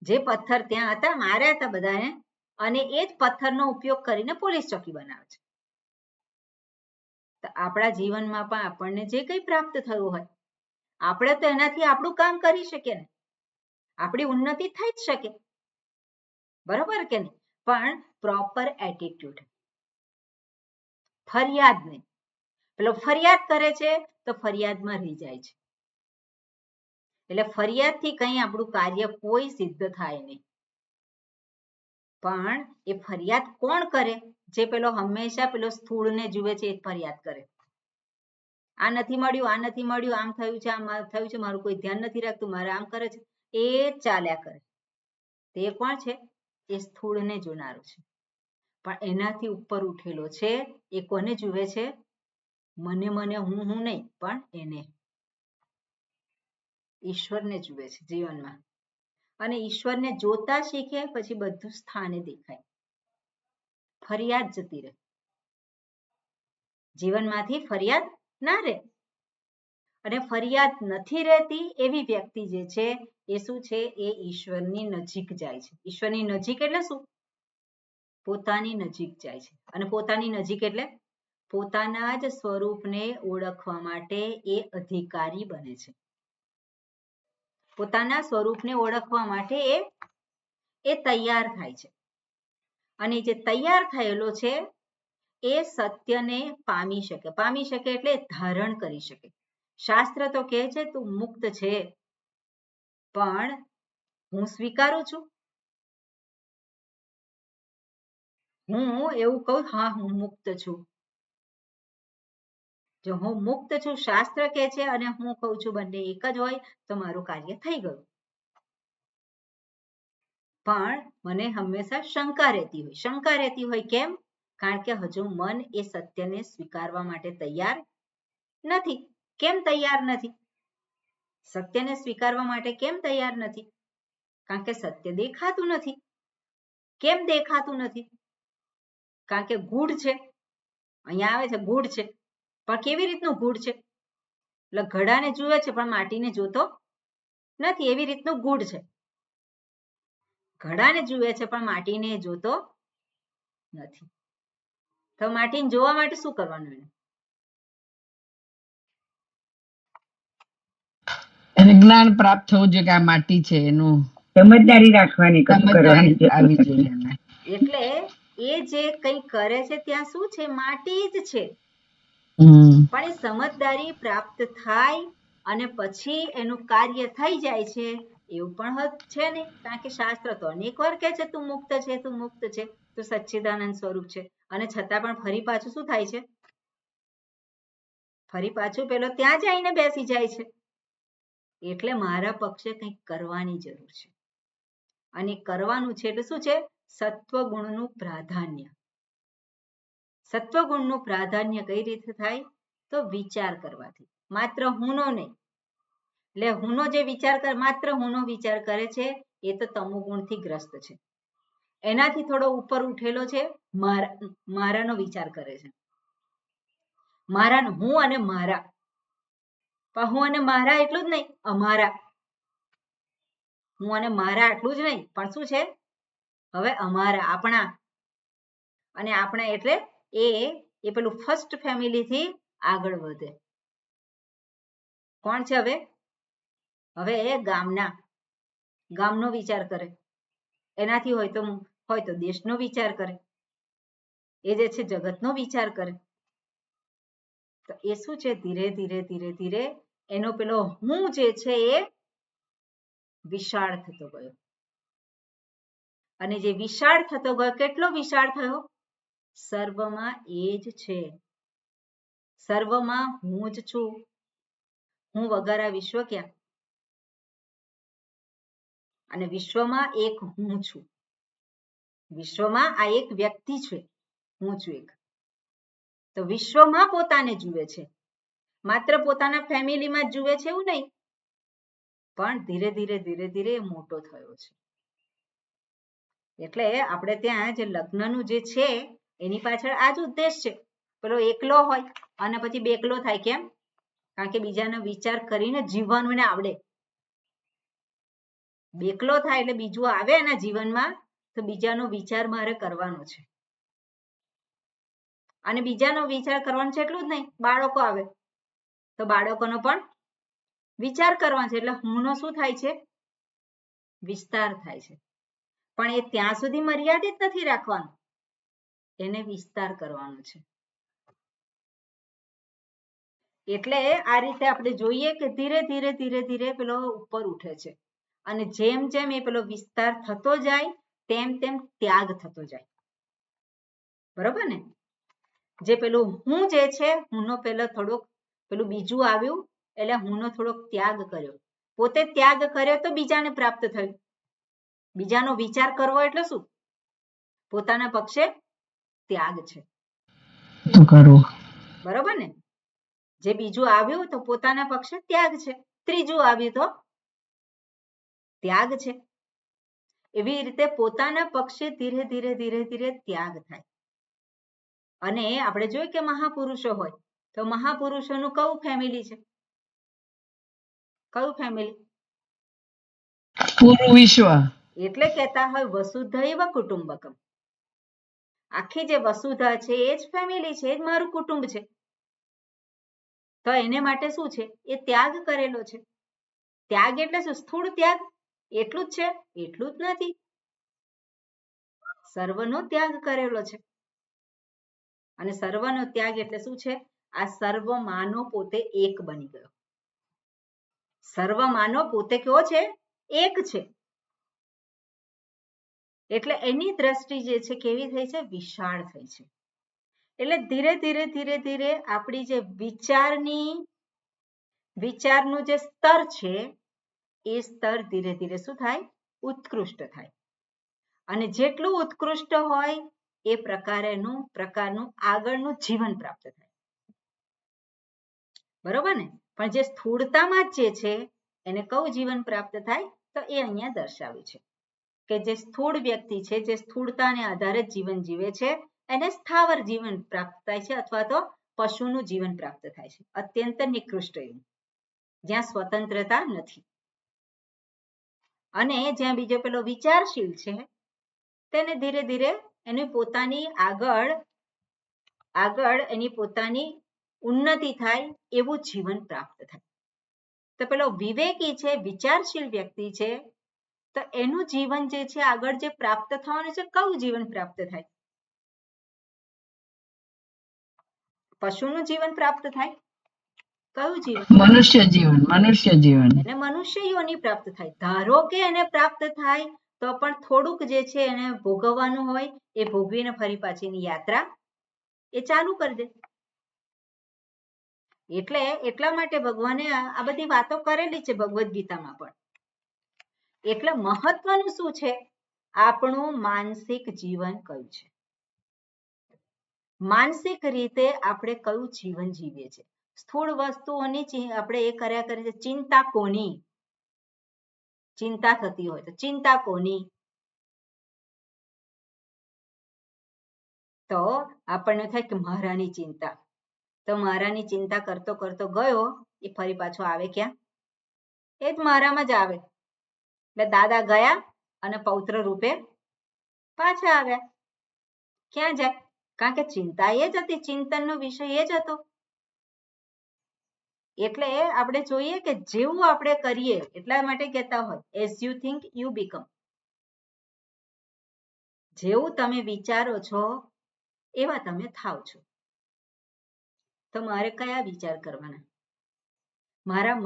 Speaker 1: જે પથ્થર ત્યાં હતા માર્યા હતા બધાને અને એ જ પથ્થરનો ઉપયોગ કરીને પોલીસ ચોકી બનાવે છે. તો આપણા જીવનમાં પણ આપણને જે કંઈ પ્રાપ્ત થયું હોય આપણે તો એનાથી આપણું કામ કરી શકીએ ને, આપણી ઉન્નતિ થઈ જ શકે, બરોબર કે નહીં? પણ પ્રોપર એટીટ્યુડ, ફરિયાદ નહીં. પેલો ફરિયાદ કરે છે તો ફરિયાદમાં રહી જાય છે, એટલે ફરિયાદથી કંઈ આપણું કાર્ય કોઈ સિદ્ધ થાય નહીં. પણ એ ફરિયાદ કોણ કરે? જે પેલો હંમેશા પેલો સ્થૂળને જુએ છે એ ફરિયાદ કરે, આ નથી મળ્યું, આ નથી મળ્યું, આમ થયું છે, આમ થયું છે, મારું કોઈ ધ્યાન નથી રાખતું, મારે આમ કરે છે, એ ચાલ્યા કરે. તે કોણ છે? એ સ્થૂળને જોનારો છે. પણ એનાથી ઉપર ઉઠેલો છે એ કોને જુએ છે? મને હું નહીં, પણ એને, ઈશ્વરને જુએ છે જીવનમાં. અને ઈશ્વરને જોતા શીખે પછી બધું સ્થાને દેખાય, ફરિયાદ જતી રહે, જીવનમાંથી ફરિયાદ ના રહે. અને ફરિયાદ નથી રહેતી એવી વ્યક્તિ જે છે એ શું છે? એ ઈશ્વરની નજીક જાય છે. ઈશ્વરની નજીક એટલે શું? પોતાની નજીક જાય છે. અને પોતાની નજીક એટલે પોતાના જ સ્વરૂપને ઓળખવા માટે એ અધિકારી બને છે. પોતાના સ્વરૂપને ઓળખવા માટે એ તૈયાર થાય છે. અને જે તૈયાર થયેલો છે એ સત્યને પામી શકે એટલે ધારણ કરી શકે. શાસ્ત્ર તો કહે છે તું મુક્ત છે, પણ હું સ્વીકારું છું, હું એવું કહું હા હું મુક્ત છું. જો હું મુક્ત છું શાસ્ત્ર કહે છે અને હું કહું છું બંને એક જ હોય તો મારું કાર્ય થઈ ગયું. પણ મને હંમેશા શંકા રહેતી હોય. કેમ? કારણ કે હજુ મન એ સત્યને સ્વીકારવા માટે તૈયાર નથી. કેમ તૈયાર નથી? સત્યને સ્વીકારવા માટે કેમ તૈયાર નથી? કારણ કે સત્ય દેખાતું નથી. કેમ દેખાતું નથી? કારણ કે ગૂઢ છે. અહીંયા આવે છે ગૂઢ છે, પણ કેવી રીતનું ગૂઢ છે? એટલે ઘડાને જુએ છે પણ માટીને જોતો નથી, એવી રીતનું ગૂઢ છે. ઘડાને જુએ છે પણ માટીને જોતો નથી. તો માટીને જોવા માટે શું કરવાનું?
Speaker 2: એને જ્ઞાન પ્રાપ્ત થવું જોઈએ કે આ માટી છે, એનું
Speaker 3: સમજદારી રાખવાની, કરવાની
Speaker 2: આવી જોઈએ.
Speaker 1: એટલે એ જે કંઈ કરે છે ત્યાં શું છે? માટી જ છે. પણ એ સમજદારી પ્રાપ્ત થાય અને પછી એનું કાર્ય થઈ જાય છે એવું પણ છે નહીં. કારણ કે શાસ્ત્ર તો અનેક વાર કહે છે તું મુક્ત છે, તું મુક્ત છે, તું સચ્ચિદાનંદ સ્વરૂપ છે, અને છતાં પણ ફરી પાછું શું થાય છે? ફરી પાછું પેલો ત્યાં જઈને બેસી જાય છે. એટલે મારા પક્ષે કંઈક કરવાની જરૂર છે. અને કરવાનું છે એટલે શું છે? સત્વગુણનું પ્રાધાન્ય. સત્વગુણનું પ્રાધાન્ય કઈ રીતે થાય? તો વિચાર કરવાથી. માત્ર હુંનો નહીં. એટલે હુંનો જે વિચાર કરે, માત્ર હુંનો વિચાર કરે છે એ તો તમોગુણથી ગ્રસ્ત છે. એનાથી થોડો ઉપર ઉઠેલો છે મારાનો વિચાર કરે છે. મારાનો, હું અને મારા. પણ હું અને મારા એટલું જ નહીં, અમારા. હું અને મારા આટલું જ નહીં, પણ શું છે? હવે અમારા, આપણા. અને આપણા એટલે એ પેલું ફર્સ્ટ ફેમિલીથી આગળ વધે. કોણ છે હવે? હવે ગામનો વિચાર કરે. એનાથી હોય તો દેશનો વિચાર કરે. એ જે છે જગતનો વિચાર કરે. તો એ શું છે? ધીરે ધીરે એનો પેલો હું જે છે એ વિશાળ થતો ગયો. અને જે વિશાળ થતો ગયો, કેટલો વિશાળ થયો? સર્વમાં એ જ છે. સર્વમાં હું જ છું. હું વગર આ વિશ્વ ક્યાં? અને વિશ્વમાં એક હું છું. વિશ્વમાં આ એક વ્યક્તિ છે, હું છું એક. તો વિશ્વમાં પોતાને જુએ છે માત્ર પોતાના ફેમિલીમાં જ જુએ છે એવું નહીં, પણ ધીરે ધીરે ધીરે ધીરે એ મોટો થયો છે. એટલે આપણે ત્યાં જે લગ્નનું જે છે એની પાછળ આ જ ઉદ્દેશ છે. પેલો એકલો હોય અને પછી બેકલો થાય, કેમ? કારણ કે બીજાનો વિચાર કરીને જીવવાનું એને આવડે. બેકલો થાય એટલે બીજું આવે એના જીવનમાં તો બીજાનો વિચાર મારે કરવાનો છે. અને બીજાનો વિચાર કરવાનો છે એટલું જ નહીં, બાળકો આવે તો બાળકોનો પણ વિચાર કરવાનો છે. એટલે હુંનો શું થાય છે? વિસ્તાર થાય છે. પણ એ ત્યાં સુધી મર્યાદિત નથી રાખવાનું, એને વિસ્તાર કરવાનો છે. એટલે આ રીતે આપણે જોઈએ કે ધીરે ધીરે ધીરે ધીરે પેલો ઉપર ઉઠે છે અને જેમ જેમ એ પેલો વિસ્તાર થતો જાય તેમ તેમ ત્યાગ થતો જાય. બરોબર ને? જે પેલું હું જે છે, હુંનો પેલો થોડોક પેલું બીજું આવ્યું એટલે હુંનો થોડોક ત્યાગ કર્યો. પોતે ત્યાગ કર્યો તો બીજાને પ્રાપ્ત થયું. બીજાનો વિચાર કરવો એટલે શું? પોતાના પક્ષે ત્યાગ છે. બરોબર ને? જે બીજું આવ્યું તો પોતાના પક્ષે ત્યાગ છે, ત્રીજું આવ્યું તો ત્યાગ છે. એવી રીતે પોતાના પક્ષે ધીરે ધીરે ધીરે ધીરે ત્યાગ થાય. અને આપણે જોઈએ કે મહાપુરુષો હોય તો મહાપુરુષોનું કયું ફેમિલી છે? કયું ફેમિલી?
Speaker 2: પૂરું વિશ્વ.
Speaker 1: એટલે કહેતા હોય વસુધૈવ કુટુંબકમ. આખી જે વસુધા છે એ જ ફેમિલી છે, એ જ મારું કુટુંબ છે. તો એને માટે શું છે? એ ત્યાગ કરેલો છે. ત્યાગ એટલે શું? સ્થૂળ ત્યાગ એટલું જ છે? એટલું જ નથી. સર્વનો ત્યાગ કરેલો છે. અને સર્વનો ત્યાગ એટલે શું છે? આ સર્વ માનો પોતે એક બની ગયો. સર્વ માનો પોતે કેવો છે? એક છે. એટલે એની દ્રષ્ટિ જે છે કેવી થઈ છે? વિશાળ થઈ છે. એટલે ધીરે ધીરે ધીરે ધીરે આપણી જે વિચારનું જે સ્તર છે એ સ્તર ધીરે ધીરે શું થાય? ઉત્કૃષ્ટ થાય. અને જેટલું ઉત્કૃષ્ટ હોય એ પ્રકારનું આગળનું જીવન પ્રાપ્ત થાય. બરોબર ને? પણ જે સ્થૂળતામાં જે છે એને કયું જીવન પ્રાપ્ત થાય? તો એ અહીંયા દર્શાવ્યું છે કે જે સ્થૂળ વ્યક્તિ છે, જે સ્થૂળતાને આધારે જીવન જીવે છે એને સ્થાવર જીવન પ્રાપ્ત થાય છે અથવા તો પશુનું જીવન પ્રાપ્ત થાય છે. અત્યંત નિકૃષ્ટ એવું, જ્યાં સ્વતંત્રતા નથી. અને જ્યાં બીજો પેલો વિચારશીલ છે તેને ધીરે ધીરે એની પોતાની આગળ એની પોતાની ઉન્નતિ થાય એવું જીવન પ્રાપ્ત થાય. તો પેલો વિવેકી છે, વિચારશીલ વ્યક્તિ છે, તો એનું જીવન જે છે આગળ જે પ્રાપ્ત થવાનું છે, કયું જીવન પ્રાપ્ત થાય? પશુનું જીવન પ્રાપ્ત થાય? કયું જીવન?
Speaker 2: મનુષ્ય જીવન.
Speaker 1: એને મનુષ્ય યોની પ્રાપ્ત થાય. ધારો કે એને પ્રાપ્ત થાય તો પણ થોડુંક જે છે એને ભોગવવાનું હોય, એ ભોગવીને ફરી પાછીની યાત્રા એ ચાલુ કરી દે. એટલે એટલા માટે ભગવાને આ બધી વાતો કરેલી છે ભગવદ્ ગીતામાં પણ. એટલે મહત્વનું શું છે? આપણું માનસિક જીવન કયું છે? માનસિક રીતે આપણે કયું જીવન જીવીએ છીએ? સ્થૂળ વસ્તુઓની આપણે એ કર્યા કરીએ છીએ. ચિંતા કોની? ચિંતા થતી હોય તો ચિંતા કોની? તો આપણને થાય કે મારાની ચિંતા. તો મારાની ચિંતા કરતો કરતો ગયો એ ફરી પાછો આવે ક્યાં? એ જ મારામાં જ આવે. એટલે દાદા ગયા અને પૌત્ર રૂપે પાછા આવ્યા. ક્યાં જાય? કારણ કે ચિંતા એ જ હતી, ચિંતનનો વિષય એ જ હતો. એટલે આપણે જોઈએ કે જેવું આપણે કરીએ, એટલા માટે કહેતા હોય as you think you become. જેવું તમે વિચારો છો એવા તમે થાવ છો. તો મારે કયા વિચાર કરવાના? મારા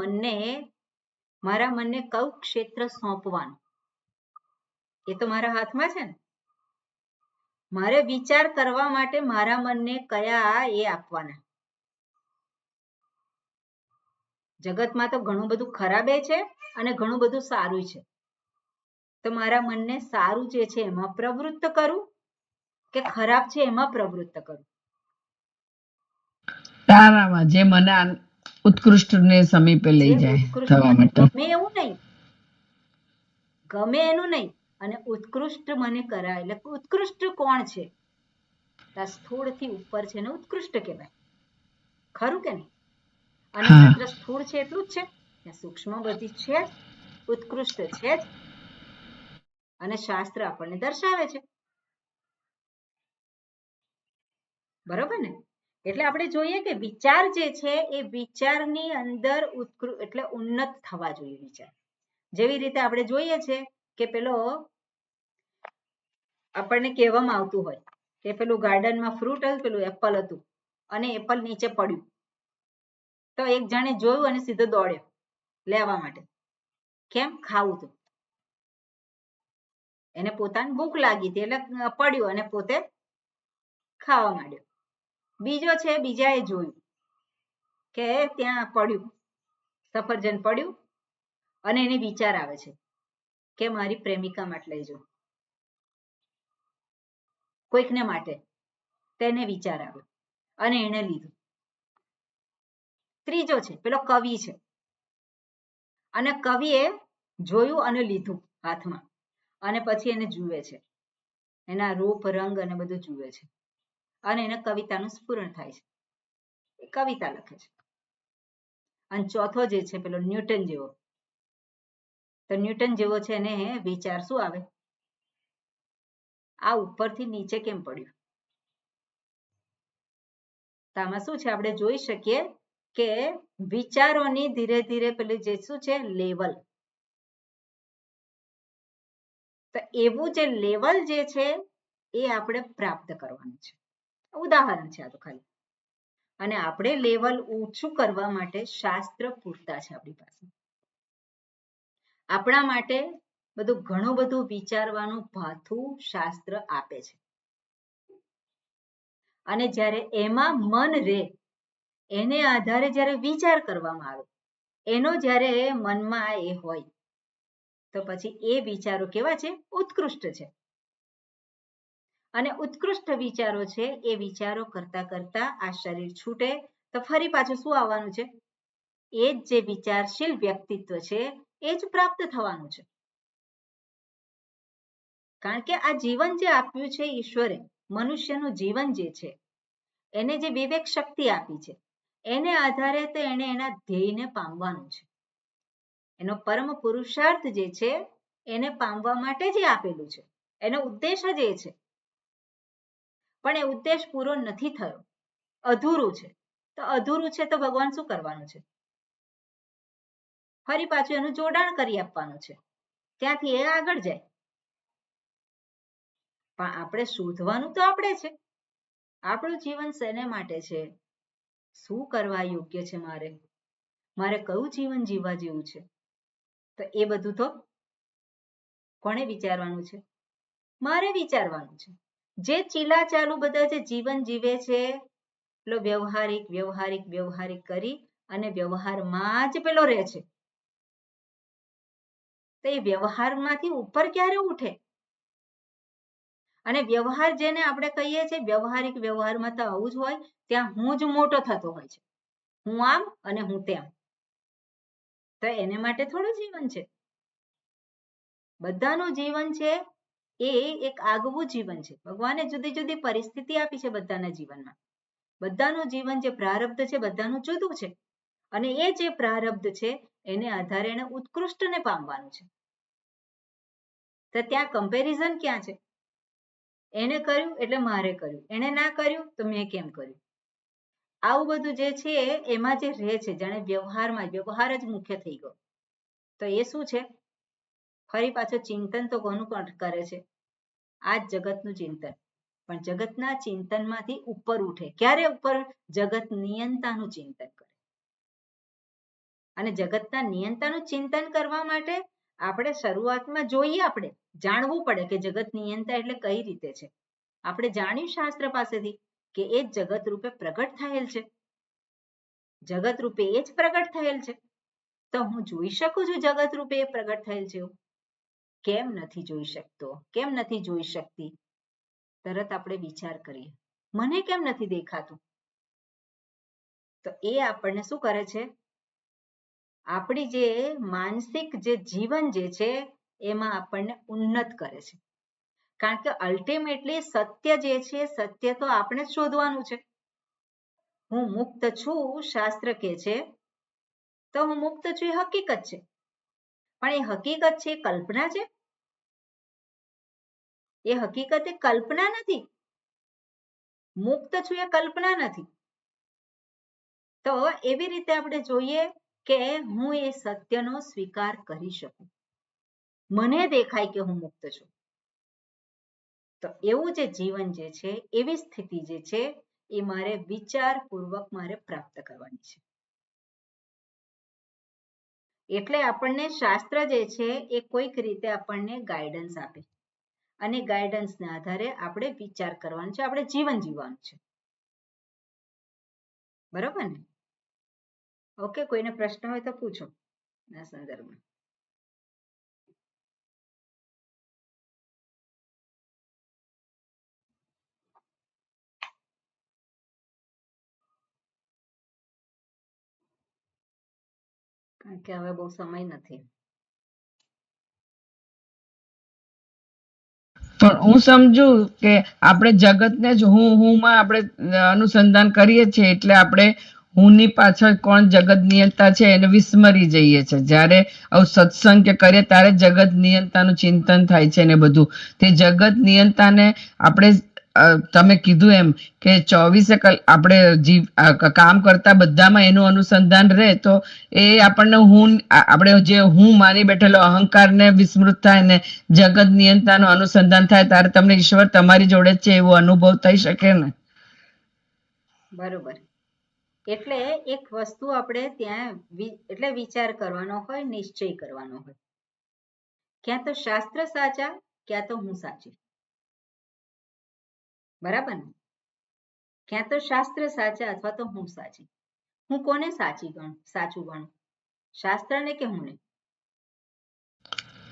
Speaker 1: મનને કયું ક્ષેત્ર સોંપવાનું? એ તો મારા હાથમાં છે ને. મારે વિચાર કરવા માટે મારા મનને કયા એ આપવાના? જગતમાં તો ઘણું બધું ખરાબ છે અને ઘણું બધું સારું છે. તો મારા મનને સારું જે છે એમાં પ્રવૃત્ત કરું કે ખરાબ છે એમાં પ્રવૃત્ત કરું?
Speaker 2: તારામાં જે મને ઉત્કૃષ્ટને સમીપે લઈ
Speaker 1: જે
Speaker 2: જાય
Speaker 1: ઉત્કૃષ્ટ
Speaker 2: થવા
Speaker 1: મને
Speaker 2: માટે.
Speaker 1: ગમે એવું નહીં, ગમે એનું નહીં, અને ઉત્કૃષ્ટ મને કરાય. એટલે ઉત્કૃષ્ટ કોણ છે? સ્થૂળથી ઉપર છે ને ઉત્કૃષ્ટ કહેવાય, ખરું કે નહીં? અને
Speaker 2: હા
Speaker 1: માત્ર સ્થૂળ છે એટલું જ છે, સૂક્ષ્મ બધી છે જ, ઉત્કૃષ્ટ છે જ, અને શાસ્ત્ર આપણને દર્શાવે છે, બરોબર ને? એટલે આપણે જોઈએ કે વિચાર જે છે એ વિચારની અંદર એટલે ઉન્નત થવા જોઈએ વિચાર. જેવી રીતે આપણે જોઈએ છે કે પેલો આપણને કહેવામાં આવતું હોય કે પેલું ગાર્ડનમાં ફ્રૂટ હતું, પેલું એપલ હતું, અને એપલ નીચે પડ્યું, તો એક જણે જોયું અને સીધો દોડ્યો લેવા માટે. કેમ? ખાવું હતું, એને પોતાની ભૂખ લાગી હતી એટલે પડ્યું અને પોતે ખાવા માંડ્યો. બીજો છે, બીજાએ જોયું કે ત્યાં પડ્યું, સફરજન પડ્યું, અને એને વિચાર આવે છે કે મારી પ્રેમિકા માટે લઈ જાઉં, કોઈકને માટે, તેને વિચાર આવ્યો અને એને લીધું. ત્રીજો છે પેલો કવિ છે, અને કવિએ જોયું અને લીધું હાથમાં, અને પછી એને જુએ છે, એના રૂપ રંગ અને બધું જુએ છે, અને એને કવિતાનું સ્ફુરણ થાય છે, એ કવિતા લખે છે. અને ચોથો જે છે પેલો ન્યૂટન જેવો, તો ન્યૂટન જેવો છે એને વિચાર શું આવે? આ ઉપરથી નીચે કેમ પડ્યું? તો આમાં શું છે, આપણે જોઈ શકીએ કે વિચારોની ધીરે ધીરે પેલી જે શું છે લેવલ, તો એવું જે લેવલ જે છે એ આપણે પ્રાપ્ત કરવાનું છે. ઉદાહરણ છે આ તો ખાલી. અને આપણે લેવલ ઊંચું કરવા માટે શાસ્ત્ર પૂરતા છે આપણી પાસે. આપણા માટે બધું ઘણું બધું વિચારવાનું ભાથું શાસ્ત્ર આપે છે, અને જ્યારે એમાં મન રહે, એને આધારે જ્યારે વિચાર કરવામાં આવે, એનો જ્યારે મનમાં એ હોય, તો પછી એ વિચારો કેવા છે? ઉત્કૃષ્ટ છે. અને ઉત્કૃષ્ટ વિચારો છે એ વિચારો કરતા કરતા આ શરીર છૂટે તો ફરી પાછું શું આવવાનું છે? એ જ જે વિચારશીલ વ્યક્તિત્વ છે એ જ પ્રાપ્ત થવાનું છે. કારણ કે આ જીવન જે આપ્યું છે ઈશ્વરે, મનુષ્યનું જીવન જે છે, એને જે વિવેક શક્તિ આપી છે, એને આધારે તો એને એના ધ્યેયને પામવાનું છે. એનો પરમ પુરુષાર્થ જે છે એને પામવા માટે જ આપેલું છે, એનો ઉદ્દેશ જ એ છે. પણ એ ઉદ્દેશ પૂરો નથી થયો, અધૂરું છે. તો અધૂરું છે તો ભગવાન શું કરવાનું છે? ફરી પાછું એનું જોડાણ કરી આપવાનું છે, ત્યાંથી એ આગળ જાય. પણ આપણે શોધવાનું તો આપણે છે. આપણું જીવન શેને માટે છે? શું કરવા યોગ્ય છે મારે કયું જીવન જીવવા જેવું છે? તો એ બધું તો કોણે વિચારવાનું છે? મારે વિચારવાનું છે. જે ચીલા ચાલુ બધા જે જીવન જીવે છે, પેલો વ્યવહારિક વ્યવહારિક વ્યવહારિક કરી અને વ્યવહારમાં જ પેલો રહે છે, તો એ વ્યવહારમાંથી ઉપર ક્યારે ઉઠે? અને વ્યવહાર જેને આપણે કહીએ છીએ, વ્યવહારિક વ્યવહારમાં તો આવું જ હોય, ત્યાં હું જ મોટો થતો હોય છે, હું આમ અને હું તેમ. તો એને માટે થોડું જીવન છે. બધાનું જીવન છે એ એક આગવું જીવન છે. ભગવાને જુદી જુદી પરિસ્થિતિ આપી છે બધાના જીવનમાં. બધાનું જીવન જે પ્રારબ્ધ છે બધાનું જુદું છે, અને એ જે પ્રારબ્ધ છે એને આધારે એને ઉત્કૃષ્ટને પામવાનું છે. તો ત્યાં કમ્પેરિઝન ક્યાં છે? એને કર્યું એટલે મારે કર્યું, એને ના કર્યું તો મેં કેમ કર્યું? આવું બધું જે છે એમાં જે રહે છે, જાણે વ્યવહારમાં વ્યવહાર જ મુખ્ય થઈ ગયો. તો એ શું છે? ફરી પાછું ચિંતન તો કોનું કરે છે? આ જ જગતનું ચિંતન. પણ જગતના ચિંતનમાંથી ઉપર ઉઠે. ક્યારે ઉપર? જગત નિયંતાનું ચિંતન કરે. અને જગતના નિયંતાનું ચિંતન કરવા માટે આપણે શરૂઆતમાં જોઈએ, આપણે જાણવું પડે કે જગત નિયંતા એટલે કઈ રીતે છે. આપણે જાણ્યું શાસ્ત્ર પાસેથી કે એ જ જગત રૂપે પ્રગટ થયેલ છે, જગત રૂપે એ જ પ્રગટ થયેલ છે. તો હું જોઈ શકું છું જગત રૂપે એ પ્રગટ થયેલ છે. કેમ નથી જોઈ શકતો? કેમ નથી જોઈ શકતી? તરત આપણે વિચાર કરીએ, મને કેમ નથી દેખાતું? તો એ આપણને શું કરે છે? આપણી જે માનસિક જે જીવન જે છે એમાં આપણને ઉન્નત કરે છે. કારણ કે અલ્ટિમેટલી સત્ય જે છે સત્ય તો આપણે જ શોધવાનું છે. હું મુક્ત છું શાસ્ત્ર કહે છે તો હું મુક્ત છું એ હકીકત છે, પણ એ હકીકત છે એ કલ્પના છે? એ હકીકત એ કલ્પના નથી. મુક્ત છું એ કલ્પના નથી. તો એવી રીતે આપણે જોઈએ કે હું એ સત્યનો સ્વીકાર કરી શકું, મને દેખાય કે હું મુક્ત છું. તો એવું જે જીવન જે છે, એવી સ્થિતિ જે છે એ મારે વિચારપૂર્વક મારે પ્રાપ્ત કરવાની છે. એટલે આપણને શાસ્ત્ર જે છે એ કોઈક રીતે આપણને ગાઈડન્સ આપે અને ગાઈડન્સના આધારે આપણે વિચાર કરવાનો છે, આપણે જીવન જીવવાનું છે. બરોબર ને? ઓકે, કોઈને પ્રશ્ન હોય તો પૂછો આ સંદર્ભમાં. કારણ કે હવે બહુ સમય નથી.
Speaker 2: પણ હું સમજુ કે આપણે જગતને જ હું આપણે અનુસંધાન કરીએ છીએ એટલે આપણે હુંની પાછળ કોણ જગત નિયંતા છે એને વિસ્મરી જઈએ છે. જ્યારે આવું સત્સંગ કે કરીએ ત્યારે જગત નિયંતાનું ચિંતન થાય છે ને બધું. તે જગત નિયંતાને આપણે તમે કીધું એમ કે 24 આપણે કામ કરતા બધામાં એનું અનુસંધાન રહે તો એ આપણને આપણે જે હું માની બેઠેલો અહંકારને વિસ્મૃત થાય ને જગત નિયંતાનું અનુસંધાન થાય ત્યારે તમને ઈશ્વર તમારી જોડે જ છે એવો અનુભવ થઈ શકે ને.
Speaker 1: બરોબર. એટલે એક વસ્તુ આપણે ત્યાં એટલે વિચાર કરવાનો હોય, નિશ્ચય કરવાનો હોય. ક્યાં તો શાસ્ત્ર સાચા, ક્યાં તો હું સાચી. બરાબર ને? ક્યાં તો શાસ્ત્ર સાચા અથવા તો હું સાચી. હું કોને સાચું ગણું? શાસ્ત્રને કે હું?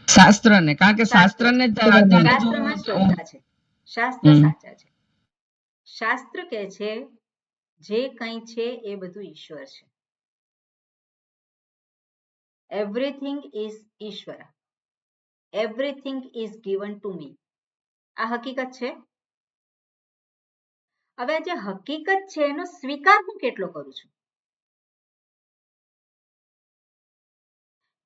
Speaker 2: શાસ્ત્રને, કારણ કે શાસ્ત્રને
Speaker 1: શાસ્ત્રમાં શ્રદ્ધા છે, શાસ્ત્ર સાચા છે. શાસ્ત્ર કહે છે જે કંઈ છે એ બધું ઈશ્વર છે. એવરીથિંગ ઇઝ ઈશ્વર, એવરીથિંગ ઇઝ ગિવન ટુ મી. આ હકીકત છે. હવે જે હકીકત છે એનો સ્વીકાર હું કેટલો કરું છું?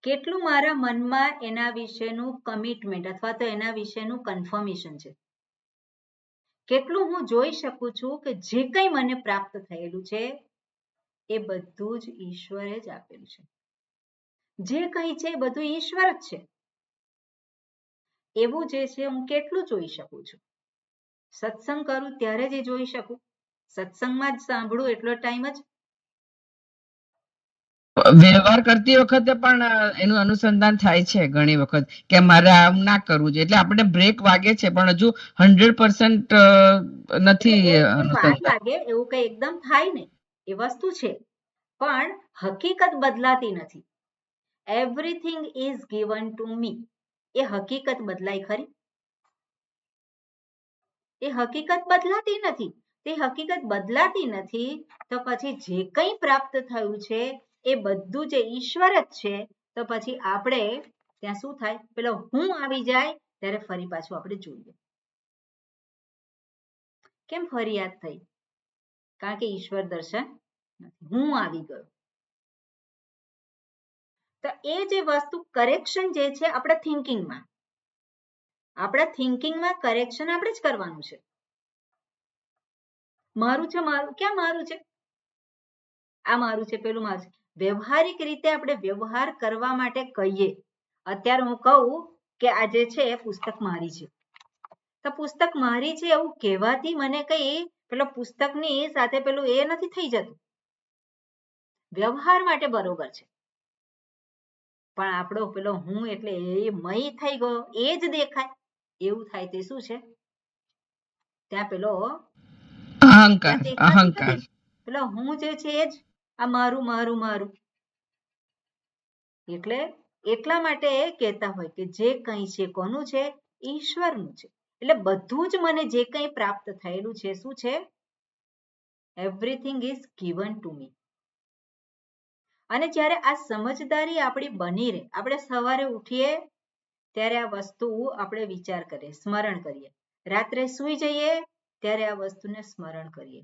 Speaker 1: કેટલું મારા મનમાં એના વિશેનું કમિટમેન્ટ અથવા તો એના વિશેનું કન્ફર્મેશન છે? કેટલું હું જોઈ શકું છું કે જે કંઈ મને પ્રાપ્ત થયેલું છે એ બધું જ ઈશ્વરે જ આપેલું છે. જે કંઈ છે એ બધું ઈશ્વર જ છે. એવું જે છે હું કેટલું જોઈ શકું છું? સત્સંગ કરું ત્યારે જ જોઈ શકું? સત્સંગમાં જ સાંભળું એટલો ટાઈમ જ?
Speaker 2: વ્યવહાર કરતી વખતે પણ એનું અનુસંધાન થાય છે ઘણી વખત કે મારે આમ ના કરવું જોઈએ એટલે આપણે બ્રેક વાગે છે પણ હજુ 100% નથી
Speaker 1: વાર
Speaker 2: અનુસંધાન.
Speaker 1: લાગે, એવું કઈ એકદમ થાય નહીં, એ વસ્તુ છે. પણ હકીકત બદલાતી નથી. Everything is given to me. એ હકીકત બદલાય ખરી? એ હકીકત બદલાતી નથી. તે હકીકત બદલાતી નથી તો પછી જે કંઈ પ્રાપ્ત થયું છે એ બધું જે ઈશ્વર જ છે. તો પછી આપણે ત્યાં શું થાય? પેલો હું આવી જાય ત્યારે ફરી પાછું આપણે જોઈએ. કેમ ફરિયાદ થઈ? કારણ કે ઈશ્વર દર્શન નથી, હું આવી ગયો. તો એ જે વસ્તુ કરેક્શન જે છે આપણા થિંકિંગમાં કરેક્શન આપણે જ કરવાનું છે. મારું છે, મારું ક્યાં મારું છે? આ મારું છે, પેલું મારું છે. વ્યવહારિક રીતે આપણે વ્યવહાર કરવા માટે કહીએ. અત્યારે હું કહું કે આ જે છે એ પુસ્તક મારી છે, તો પુસ્તક મારી છે એવું કહેવાથી મને કઈ પેલો પુસ્તકની સાથે પેલું એ નથી થઈ જતું. વ્યવહાર માટે બરોબર છે, પણ આપણો પેલો હું એટલે એ મય થઈ ગયો, એ જ દેખાય એવું થાય તે શું છે? ત્યાં પેલો
Speaker 2: અહંકાર.
Speaker 1: પેલો હું જે છે એ જ આ મારું મારું મારું. એટલે એટલા માટે એ કહેતા હોય કે જે કંઈ છે કોનું છે? ઈશ્વરનું છે. એટલે બધું જ મને જે કંઈ પ્રાપ્ત થયેલું છે શું છે? એવરીથિંગ ઇઝ ગિવન ટુ મી. અને જ્યારે આ સમજદારી આપણી બની રહે, આપણે સવારે ઉઠીએ ત્યારે આ વસ્તુ આપણે વિચાર કરીએ, સ્મરણ કરીએ, રાત્રે સૂઈ જઈએ ત્યારે આ વસ્તુને સ્મરણ કરીએ.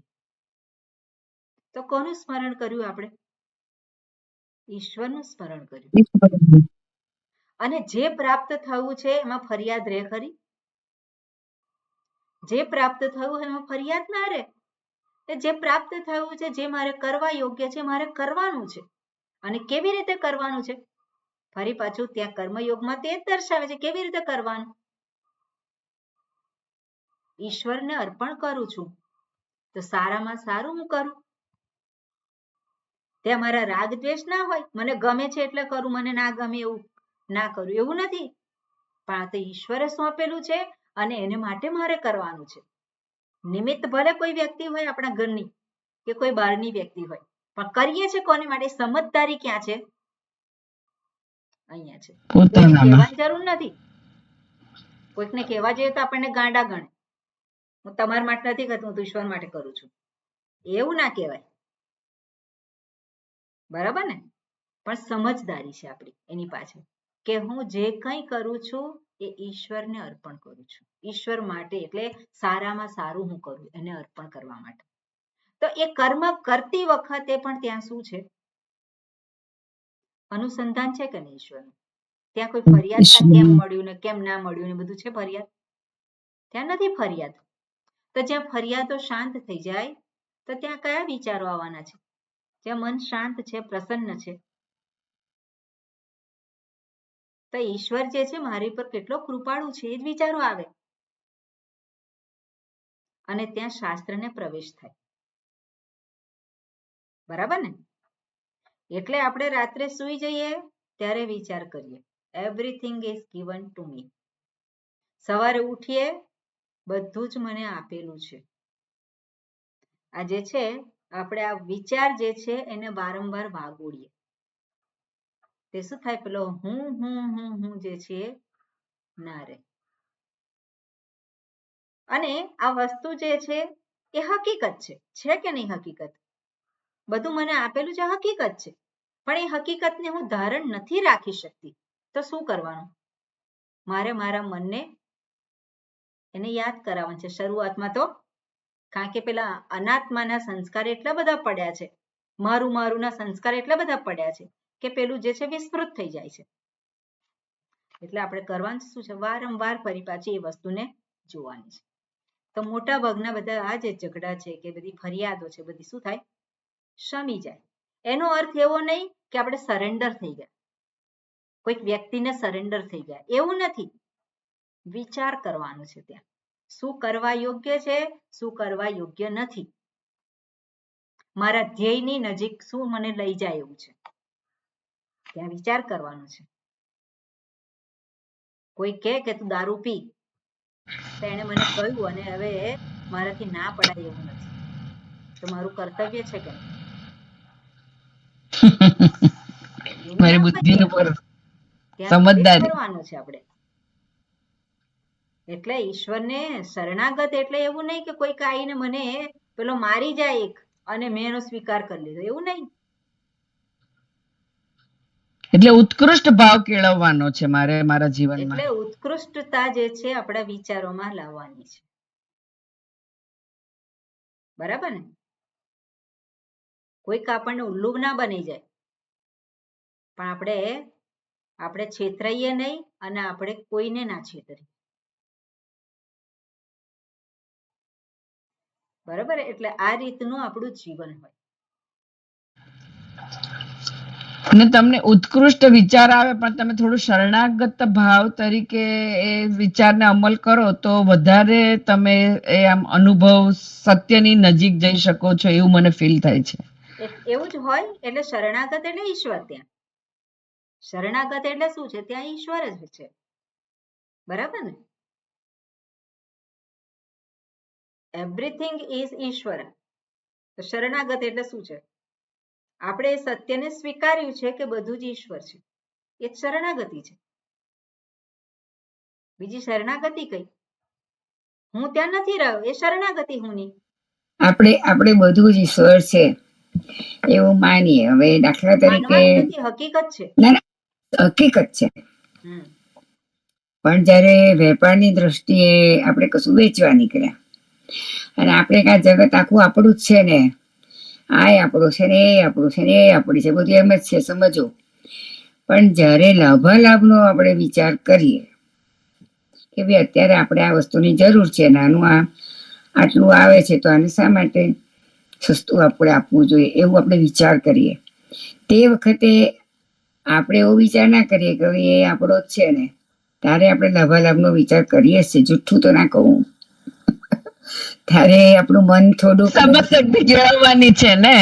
Speaker 1: તો કોનું સ્મરણ કર્યું આપણે? ઈશ્વરનું સ્મરણ કર્યું. અને જે પ્રાપ્ત થયું છે એમાં ફરિયાદ રહે ખરી? જે પ્રાપ્ત થયું એમાં ફરિયાદ ના રહે. જે પ્રાપ્ત થયું છે, જે મારે કરવા યોગ્ય છે, મારે કરવાનું છે. અને કેવી રીતે કરવાનું છે? ફરી પાછું ત્યાં કર્મયોગમાં તે જ દર્શાવે છે કેવી રીતે કરવાનું. ઈશ્વરને અર્પણ કરું છું તો સારામાં સારું હું કરું. ત્યાં મારા રાગ દ્વેષ ના હોય, મને ગમે છે એટલે કરું, મને ના ગમે એવું ના કરું, એવું નથી. પણ આ તો ઈશ્વરે સોંપેલું છે અને એને માટે મારે કરવાનું છે. નિમિત્ત ભલે કોઈ વ્યક્તિ હોય આપણા ઘરની કે કોઈ બહારની વ્યક્તિ હોય, પણ કરીએ છે કોને માટે? સમજદારી ક્યાં છે? અહીંયા છે. કોઈને કહેવાની જરૂર નથી. કોઈકને કહેવા જઈએ તો આપણને ગાંડા ગણે. હું તમારા માટે નથી કરતો, હું તો ઈશ્વર માટે કરું છું. એવું ના કહેવાય. બરાબર ને? પણ સમજદારી છે આપણી એની પાછળ, કે હું જે કંઈ કરું છું એ ઈશ્વરને અર્પણ કરું છું. ઈશ્વર માટે, એટલે સારામાં સારું હું કરું એને અર્પણ કરવા માટે. તો એ કર્મ કરતી વખતે પણ ત્યાં શું છે? અનુસંધાન છે કે નહીં ઈશ્વરનું? ત્યાં કોઈ ફરિયાદ કેમ મળ્યું ને કેમ ના મળ્યું ને બધું છે ફરિયાદ? ત્યાં નથી ફરિયાદ. તો જ્યાં ફરિયાદો શાંત થઈ જાય તો ત્યાં કયા વિચારો આવવાના છે? જ્યાં મન શાંત છે, પ્રસન્ન છે, તો ઈશ્વર જે છે મારી પર કેટલો કૃપાળુ છે એ જ વિચારો આવે. અને ત્યાં શાસ્ત્રને પ્રવેશ થાય. બરાબર ને? એટલે આપણે રાત્રે સૂઈ જઈએ ત્યારે વિચાર કરીએ, એવરીથિંગ ઇઝ ગિવન ટુ મી. સવારે ઉઠીએ બધું જ મને આપેલું છે. આ જે છે આપણે આ વિચાર જે છે એને વારંવાર વાગોળીએ. તે શું થાય? પેલો હું જે છે ના રહે. અને આ વસ્તુ જે છે એ હકીકત છે કે નહીં હકીકત? બધું મને આપેલું છે, હકીકત છે. પણ એ હકીકતને હું ધારણ નથી રાખી શકતી. તો શું કરવાનું? મારે મારા મનને એને યાદ કરાવવાનું છે શરૂઆતમાં તો. કારણ કે પેલા અનાત્માના સંસ્કાર એટલા બધા પડ્યા છે, મારુંના સંસ્કાર એટલા બધા પડ્યા છે કે પેલું જે છે વિસ્મૃત થઈ જાય છે. એટલે આપણે કરવાનું શું છે? વારંવાર ફરી પાછી એ વસ્તુને જોવાની છે. તો મોટા ભાગના બધા આ જે ઝઘડા છે કે બધી ફરિયાદો છે, બધી શું થાય? શમી જાય. એનો અર્થ એવો નહીં કે આપણે સરેન્ડર થઈ ગયા, કોઈક વ્યક્તિને સરેન્ડર થઈ ગયા, એવું નથી. વિચાર કરવાનો છે ત્યાં, શું કરવા યોગ્ય છે, શું કરવા યોગ્ય નથી. મારા ધ્યેયની નજીક શું મને લઈ જાય એવું છે, ત્યાં વિચાર કરવાનો છે. કોઈ કહે કે તું દારૂ પી, તો એને મને કહ્યું અને હવે મારાથી ના પડાય એવું નથી, તો મારું કર્તવ્ય છે કે
Speaker 2: મારી બુદ્ધિ પર સમજદારી
Speaker 1: કરવાનું છે આપણે. એટલે ઈશ્વરને શરણાગત એટલે એવું નહીં કે કોઈક આવીને મને પેલો મારી જાય એક અને મેં એનો સ્વીકાર કરી લીધો, એવું નહીં.
Speaker 2: એટલે ઉત્કૃષ્ટ ભાવ કેળવવાનો છે મારે મારા જીવનમાં.
Speaker 1: એટલે ઉત્કૃષ્ટતા જે છે આપણા વિચારોમાં લાવવાની છે. બરાબર ને? કોઈક આપણને ઉલ્લુ ના બની જાય, પણ આપણે છેતરાઈએ નહીં અને આપણે કોઈને ના છેતરીએ. બરાબર? એટલે આ રીતનું આપણું જીવન હોય.
Speaker 2: અને તમને ઉત્કૃષ્ટ વિચાર આવે પણ તમે થોડું શરણાગત ભાવ તરીકે એ વિચારને અમલ કરો તો વધારે તમે એ આમ અનુભવ સત્યની નજીક જઈ શકો છો એવું મને ફીલ થાય છે.
Speaker 1: એવું જ હોય. એટલે શરણાગત એટલે ઈશ્વર. ત્યાં શરણાગત એટલે શું છે? ત્યાં ઈશ્વર જ છે. બરાબર ને? એવરીથિંગ ઇઝ ઈશ્વર. તો શરણાગત એટલે શું છે? આપણે એ સત્યને સ્વીકાર્યું છે કે બધું જ ઈશ્વર છે, એ જ શરણાગતિ છે. બીજી શરણાગતિ કઈ? હું ત્યાં નથી રહ્યો, એ શરણાગતિ હું નહીં.
Speaker 3: આપણે બધું જ ઈશ્વર છે એવું માનીએ. હવે દાખલા તરીકે
Speaker 1: માનવાનું નથી, હકીકત છે.
Speaker 3: ના ના, હકીકત છે.
Speaker 1: હમ
Speaker 3: પણ જ્યારે વેપારની દ્રષ્ટિએ આપણે કશું વેચવા નીકળ્યા અને આપણે કાં જગત આખું આપણું જ છે ને, આ આપણું છે ને, એ આપણું છે ને, એ આપણી છે, બધું એમ જ છે, સમજો. પણ જ્યારે લાભાલાભનો આપણે વિચાર કરીએ કે ભાઈ અત્યારે આપણે આ વસ્તુની જરૂર છે, નાનું આટલું આવે છે, તો આને શા માટે સસ્તું આપણે આપવું જોઈએ, એવું આપણે વિચાર કરીએ. તે વખતે આપણે એવો વિચાર ના કરીએ કે એ આપણો જ છે ને, ત્યારે આપણે લાભાલાભનો વિચાર કરીએ જ છે. જુઠ્ઠું તો ના કહું. ત્યારે આપણું મન થોડુંક
Speaker 2: સમજશક્તિ કેળવવાની છે ને,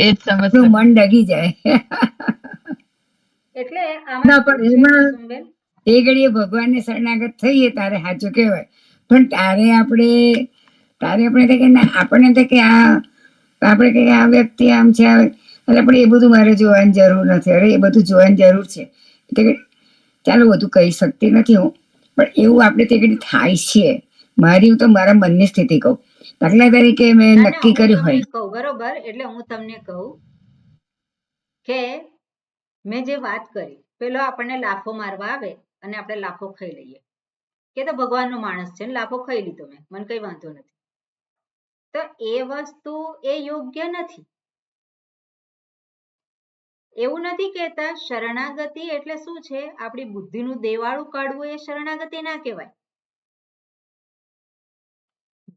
Speaker 2: એ જ
Speaker 3: આપણું મન ડગી જાય.
Speaker 1: એટલે આમાં
Speaker 3: પણ
Speaker 1: શું છે,
Speaker 3: એમાં
Speaker 1: કુસુમબેન,
Speaker 3: એ ઘડીએ ભગવાનને શરણાગત થઈએ તારે સાચું કહેવાય. પણ તારે આપણે થાય કે ના, આપણને થાય કે આપણે કહીએ આ વ્યક્તિ આમ છે, એટલે આપણે એ બધું મારે જોવાની જરૂર નથી. અરે એ બધું જોવાની જરૂર છે. એટલે ચાલો બધું કહી શકતી નથી હું, પણ એવું આપણે તે ઘડી થાય છે. હું તો મારા મનની સ્થિતિ કહું. દાખલા તરીકે મેં
Speaker 1: ના ના,
Speaker 3: નક્કી
Speaker 1: હું
Speaker 3: કર્યું
Speaker 1: તમને
Speaker 3: હોય.
Speaker 1: કહું, બરોબર, એટલે હું તમને કહું કે મેં જે વાત કરી, પેલો આપણને લાફો મારવા આવે અને આપણે લાફો ખાઈ લઈએ કે તો ભગવાનનો માણસ છે ને લાફો ખાઈ લીધો મેં, મને કઈ વાંધો નથી. તો એ વસ્તુ એ યોગ્ય નથી. એવું નથી કહેતા શરણાગતિ એટલે શું છે, આપણી બુદ્ધિનું દેવાળું કાઢવું એ શરણાગતિ ના કહેવાય.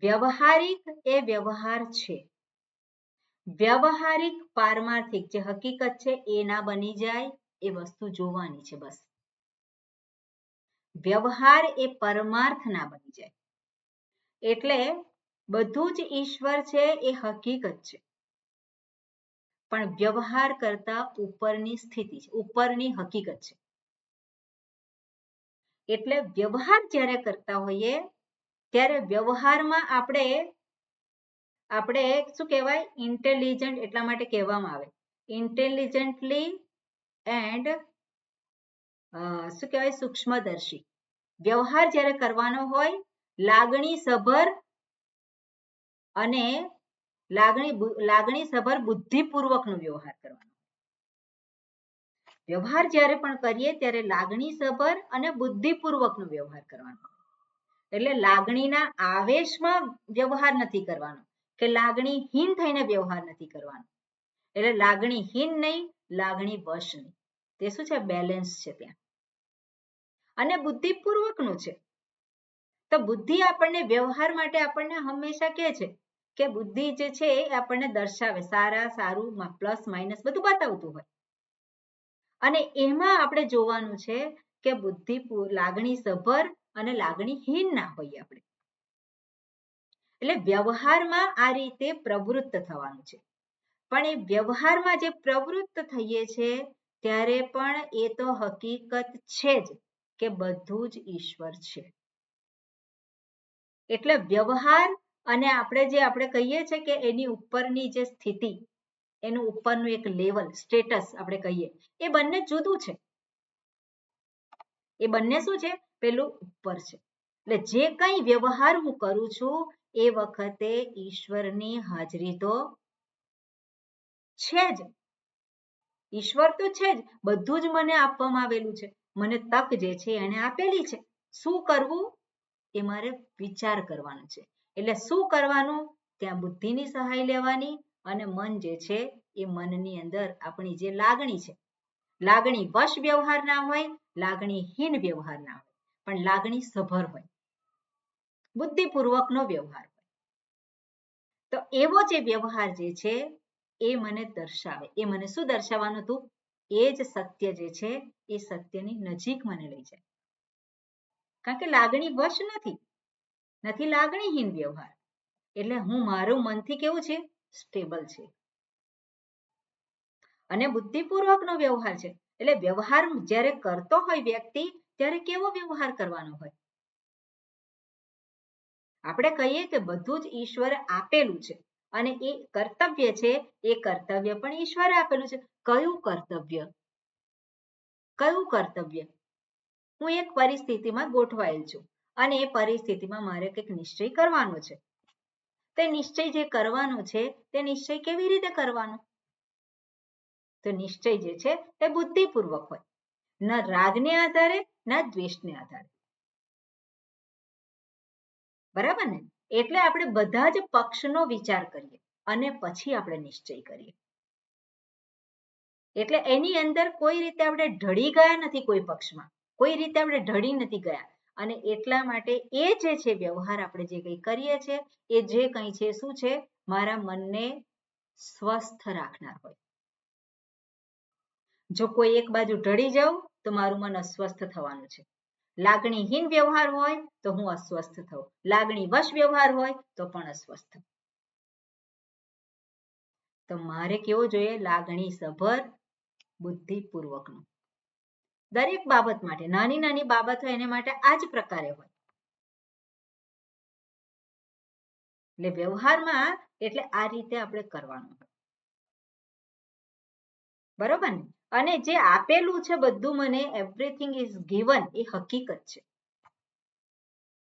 Speaker 1: વ્યવહારિક એ વ્યવહાર છે. વ્યવહારિક પારમાર્થિક જે હકીકત છે એ ના બની જાય, એ વસ્તુ જોવાની છે બસ. વ્યવહાર એ પરમાર્થ ના બની જાય. એટલે બધું જ ઈશ્વર છે એ હકીકત છે, પણ વ્યવહાર કરતા ઉપરની સ્થિતિ છે, ઉપરની હકીકત છે. એટલે વ્યવહાર જ્યારે કરતા હોઈએ ત્યારે વ્યવહારમાં આપણે શું કહેવાય, ઇન્ટેલિજન્ટ, એટલા માટે કહેવામાં આવે ઇન્ટેલિજન્ટલી એન્ડ શું કહેવાય, સૂક્ષ્મદર્શી. વ્યવહાર જ્યારે કરવાનો હોય લાગણી સભર અને લાગણીસભર બુદ્ધિપૂર્વકનો વ્યવહાર કરવાનો. વ્યવહાર જ્યારે પણ કરીએ ત્યારે લાગણીસભર અને બુદ્ધિપૂર્વકનો વ્યવહાર કરવાનો. એટલે લાગણીના આવેશમાં વ્યવહાર નથી કરવાનો કે લાગણીહીન થઈને વ્યવહાર નથી કરવાનો. એટલે લાગણીહીન નહીં, લાગણી વશ નહીં. તે શું છે, બેલેન્સ છે ત્યાં. અને બુદ્ધિપૂર્વકનું છે. તો બુદ્ધિ આપણને વ્યવહાર માટે આપણને હંમેશા કહે છે કે બુદ્ધિ જે છે એ આપણને દર્શાવે, સારું પ્લસ માઇનસ બધું બતાવતું હોય. અને એમાં આપણે જોવાનું છે કે બુદ્ધિ લાગણી સભર અને લાગણીહીન ના હોઈએ આપણે. એટલે વ્યવહારમાં આ રીતે પ્રવૃત્ત થવાનું છે. પણ એ વ્યવહારમાં જે પ્રવૃત્ત થઈએ છે ત્યારે પણ એ તો હકીકત છે જ કે બધું જ ઈશ્વર છે. એટલે વ્યવહાર અને આપણે કહીએ છીએ કે એની ઉપરની જે સ્થિતિ, એનું ઉપરનું એક લેવલ, સ્ટેટસ આપણે કહીએ, એ બંને જુદું છે. એ બંને શું છે, પેલું ઉપર છે. એટલે જે કંઈ વ્યવહાર હું કરું છું એ વખતે ઈશ્વરની હાજરી તો છે જ. ઈશ્વર તો છે જ, બધું જ મને આપવામાં આવેલું છે. મને તક જે છે એને આપેલી છે. શું કરવું એ મારે વિચાર કરવાનો છે. એટલે શું કરવાનું, ત્યાં બુદ્ધિની સહાય લેવાની અને મન જે છે એ મનની અંદર આપણી જે લાગણી છે, લાગણી વશ વ્યવહાર ના હોય, લાગણીહીન વ્યવહાર ના હોય, પણ લાગણી સભર હોય, બુદ્ધિપૂર્વકનો વ્યવહાર હોય. તો એવો જે વ્યવહાર જે છે એ મને દર્શાવે. એ મને શું દર્શાવવાનું હતું, એ જ સત્ય જે છે એ સત્યની નજીક મને લઈ જાય. કારણ કે લાગણી વશ નથી લાગણીહીન વ્યવહાર. એટલે હું મારું મનથી કેવું છે, સ્ટેબલ છે. અને બુદ્ધિપૂર્વકનો વ્યવહાર છે. એટલે વ્યવહાર જ્યારે કરતો હોય વ્યક્તિ ત્યારે કેવો વ્યવહાર કરવાનો હોય. આપણે કહીએ કે બધું જ ઈશ્વરે આપેલું છે અને એ કર્તવ્ય છે, એ કર્તવ્ય પણ ઈશ્વરે આપેલું છે. કયું કર્તવ્ય? હું એક પરિસ્થિતિમાં ગોઠવાયેલ છું અને એ પરિસ્થિતિમાં મારે કંઈક નિશ્ચય કરવાનો છે. તે નિશ્ચય જે કરવાનો છે તે નિશ્ચય કેવી રીતે કરવાનો? તો નિશ્ચય જે છે એ બુદ્ધિપૂર્વક હોય, ન રાગને આધારે ન દ્વેષને આધારે. બરાબર ને? એટલે આપણે બધા જ પક્ષનો વિચાર કરીએ અને પછી આપણે નિશ્ચય કરીએ. એટલે એની અંદર કોઈ રીતે આપણે ઢળી ગયા નથી, કોઈ પક્ષમાં કોઈ રીતે આપણે ઢળી નથી ગયા. અને એટલા માટે એ જે છે વ્યવહાર આપણે જે કંઈ કરીએ છીએ એ જે કંઈ છે શું છે, મારા મનને સ્વસ્થ રાખનાર હોય. જો કોઈ એક બાજુ ઢળી જાઉં તો મારું મન અસ્વસ્થ થવાનું છે. લાગણીહીન વ્યવહાર હોય તો હું અસ્વસ્થ થઉં, લાગણી વશ વ્યવહાર હોય તો પણ અસ્વસ્થ. તો મારે કેવો જોઈએ? લાગણી સભર બુદ્ધિપૂર્વકનો. દરેક બાબત માટે, નાની નાની બાબત હોય એને માટે આ જ પ્રકારે હોય. એટલે વ્યવહારમાં એટલે આ રીતે આપણે કરવાનું. બરોબર ને? અને જે આપેલું છે બધું મને, એવરીથિંગ ઇઝ ગિવન, એ હકીકત છે.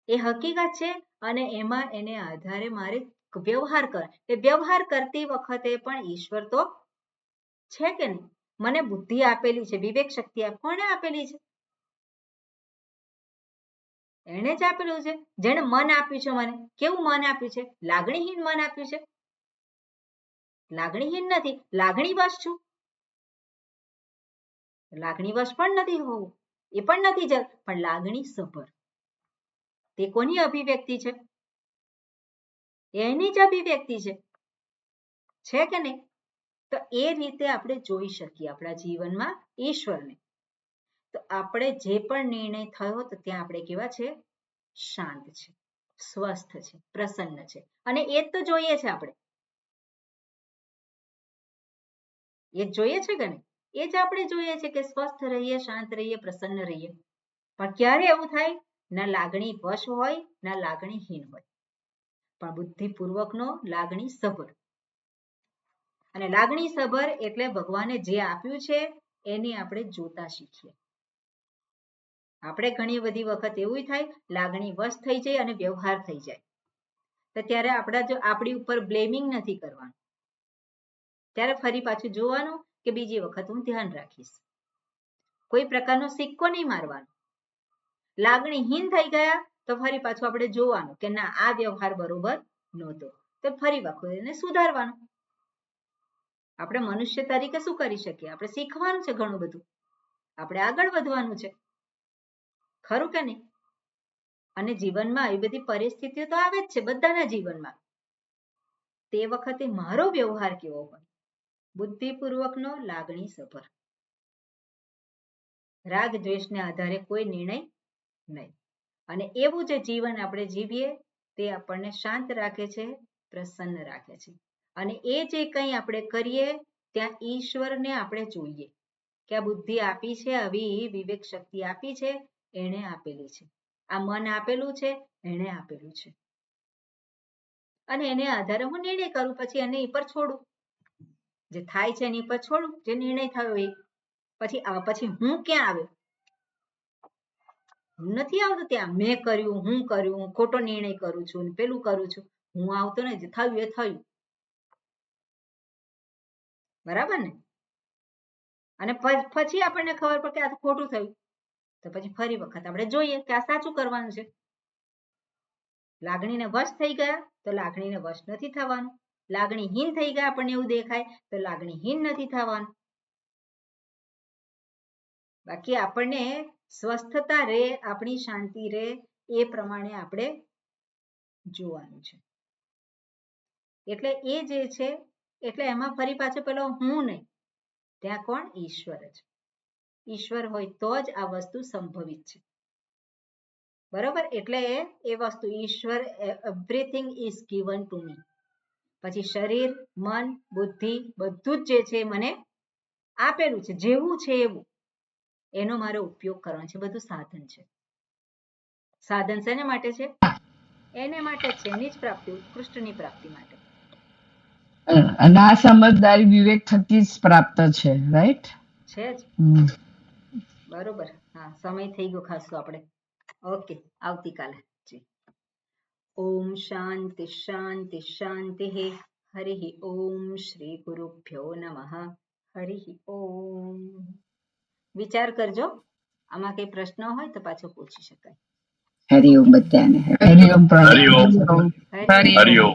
Speaker 1: એ હકીકત છે અને એમાં એને આધારે મારે વ્યવહાર કર. એ વ્યવહાર કરતી વખતે પણ ઈશ્વર તો છે કે નહીં? મને બુદ્ધિ આપેલી છે, વિવેક શક્તિ કોણે આપેલી છે? એને જ આપેલું છે. જેને મન આપ્યું છે, મને કેવું મન આપ્યું છે? લાગણીહીન મન આપ્યું છે. લાગણીહીન નથી, લાગણી વશ છું. લાગણી વશ પણ નથી હોવું, એ પણ નથી જ, પણ લાગણી સભર. તે કોની અભિવ્યક્તિ છે? એની જ અભિવ્યક્તિ છે કે નહીં? તો એ રીતે આપણે જોઈ શકીએ આપણા જીવનમાં ઈશ્વરને. તો આપણે જે પણ નિર્ણય થયો તો ત્યાં આપણે કેવા છે? શાંત છે, સ્વસ્થ છે, પ્રસન્ન છે. અને એ જ તો જોઈએ છે આપણે. એ જોઈએ છે કે નહીં? એ જ આપણે જોઈએ છે કે સ્વસ્થ રહીએ, શાંત રહીએ, પ્રસન્ન રહીએ. પણ ક્યારે એવું થાય? ના લાગણી વશ હોય ના લાગણીહીન હોય, પણ બુદ્ધિપૂર્વકનો લાગણી સભર. અને લાગણી સભર એટલે ભગવાને જે આપ્યું છે એને આપણે જોતા શીખીએ. આપણે ઘણી બધી વખત એવું થાય લાગણી વશ થઈ જાય અને વ્યવહાર થઈ જાય, તો ત્યારે આપણી ઉપર બ્લેમિંગ નથી કરવાનું. ત્યારે ફરી પાછું જોવાનું કે બીજી વખત હું ધ્યાન રાખીશ. કોઈ પ્રકારનો સિક્કો નહીં મારવાનો. લાગણીહીન થઈ ગયા તો ફરી પાછું આપણે જોવાનું કે ના, આ વ્યવહાર બરોબર નહોતો, તો ફરી વખત એને સુધારવાનું. આપણે મનુષ્ય તરીકે શું કરી શકીએ? આપણે શીખવાનું છે ઘણું બધું, આપણે આગળ વધવાનું છે, ખરું કે નહીં? અને જીવનમાં આવી બધી પરિસ્થિતિઓ તો આવે જ છે બધાના જીવનમાં. તે વખતે મારો વ્યવહાર કેવો હોય? બુદ્ધિપૂર્વકનો, લાગણી સભર. રાગ દ્વેષને આધારે કોઈ નિર્ણય નહીં. અને એવું જે જીવન આપણે જીવીએ તે આપણને શાંત રાખે છે, પ્રસન્ન રાખે છે. અને એ જે કંઈ આપણે કરીએ ત્યાં ઈશ્વરને આપણે જોઈએ કે આ બુદ્ધિ આપી છે, આવી વિવેક શક્તિ આપી છે, એણે આપેલી છે. આ મન આપેલું છે, એણે આપેલું છે. અને એને આધારે હું નિર્ણય કરું, પછી એની પર છોડું. જે થાય છે એની પર છોડું, જે નિર્ણય થયો એ. પછી હું ક્યાં આવ્યો? હું નથી આવતો ત્યાં. મેં કર્યું, હું કર્યું, ખોટો નિર્ણય કરું છું, પેલું કરું છું. હું આવતો ને, જે થયું એ થયું. બરાબર ને? અને પછી આપણને ખબર પડે કે આ તો ખોટું થયું, તો પછી ફરી વખત આપણે જોઈએ કે આ સાચું કરવાનું છે. લાગણીને વશ થઈ ગયા તો લાગણીને વશ નથી થવાનું. લાગણીહીન થઈ ગયા આપણને એવું દેખાય તો લાગણીહીન નથી થવાનું. બાકી આપણને સ્વસ્થતા રહે, આપણી શાંતિ રહે, એ પ્રમાણે આપણે જોવાનું છે. એટલે એ જે છે, એટલે એમાં ફરી પાછો પેલો હું નહીં, ત્યાં કોણ? ઈશ્વર જ. ઈશ્વર હોય તો જ આ વસ્તુ સંભવિત છે. બરોબર? એટલે એ વસ્તુ ઈશ્વર, એવરીથિંગ ઇઝ ગિવન ટુ મી. પછી શરીર, મન, બુદ્ધિ બધું જ જે છે મને આપેલું છે, જેવું છે એવું. એનો મારે ઉપયોગ કરવાનો છે. બધું સાધન છે. સાધન શેને માટે છે? એને માટે છે, એની જ પ્રાપ્તિ, ઉત્કૃષ્ટની પ્રાપ્તિ માટે.
Speaker 2: અને આ સમજદારી વિવેક થકી જ પ્રાપ્ત છે, રાઈટ?
Speaker 1: છે જ. બરોબર. હા, સમય થઈ ગયો ખાસ તો આપણે. ઓકે, આવતીકાલે. જી. ઓમ શાંતિ શાંતિ શાંતિ. હરિ ઓમ. શ્રી ગુરુભ્યો નમઃ. હરિ ઓમ. વિચાર કરજો, આમાં કઈ પ્રશ્ન હોય તો પાછો પૂછી શકાય.
Speaker 3: હરિઓમ બધાને.
Speaker 2: હરિઓમ પ્રણામ.
Speaker 4: હરિઓમ.
Speaker 1: હરિ ઓમ.
Speaker 4: હરિઓમ.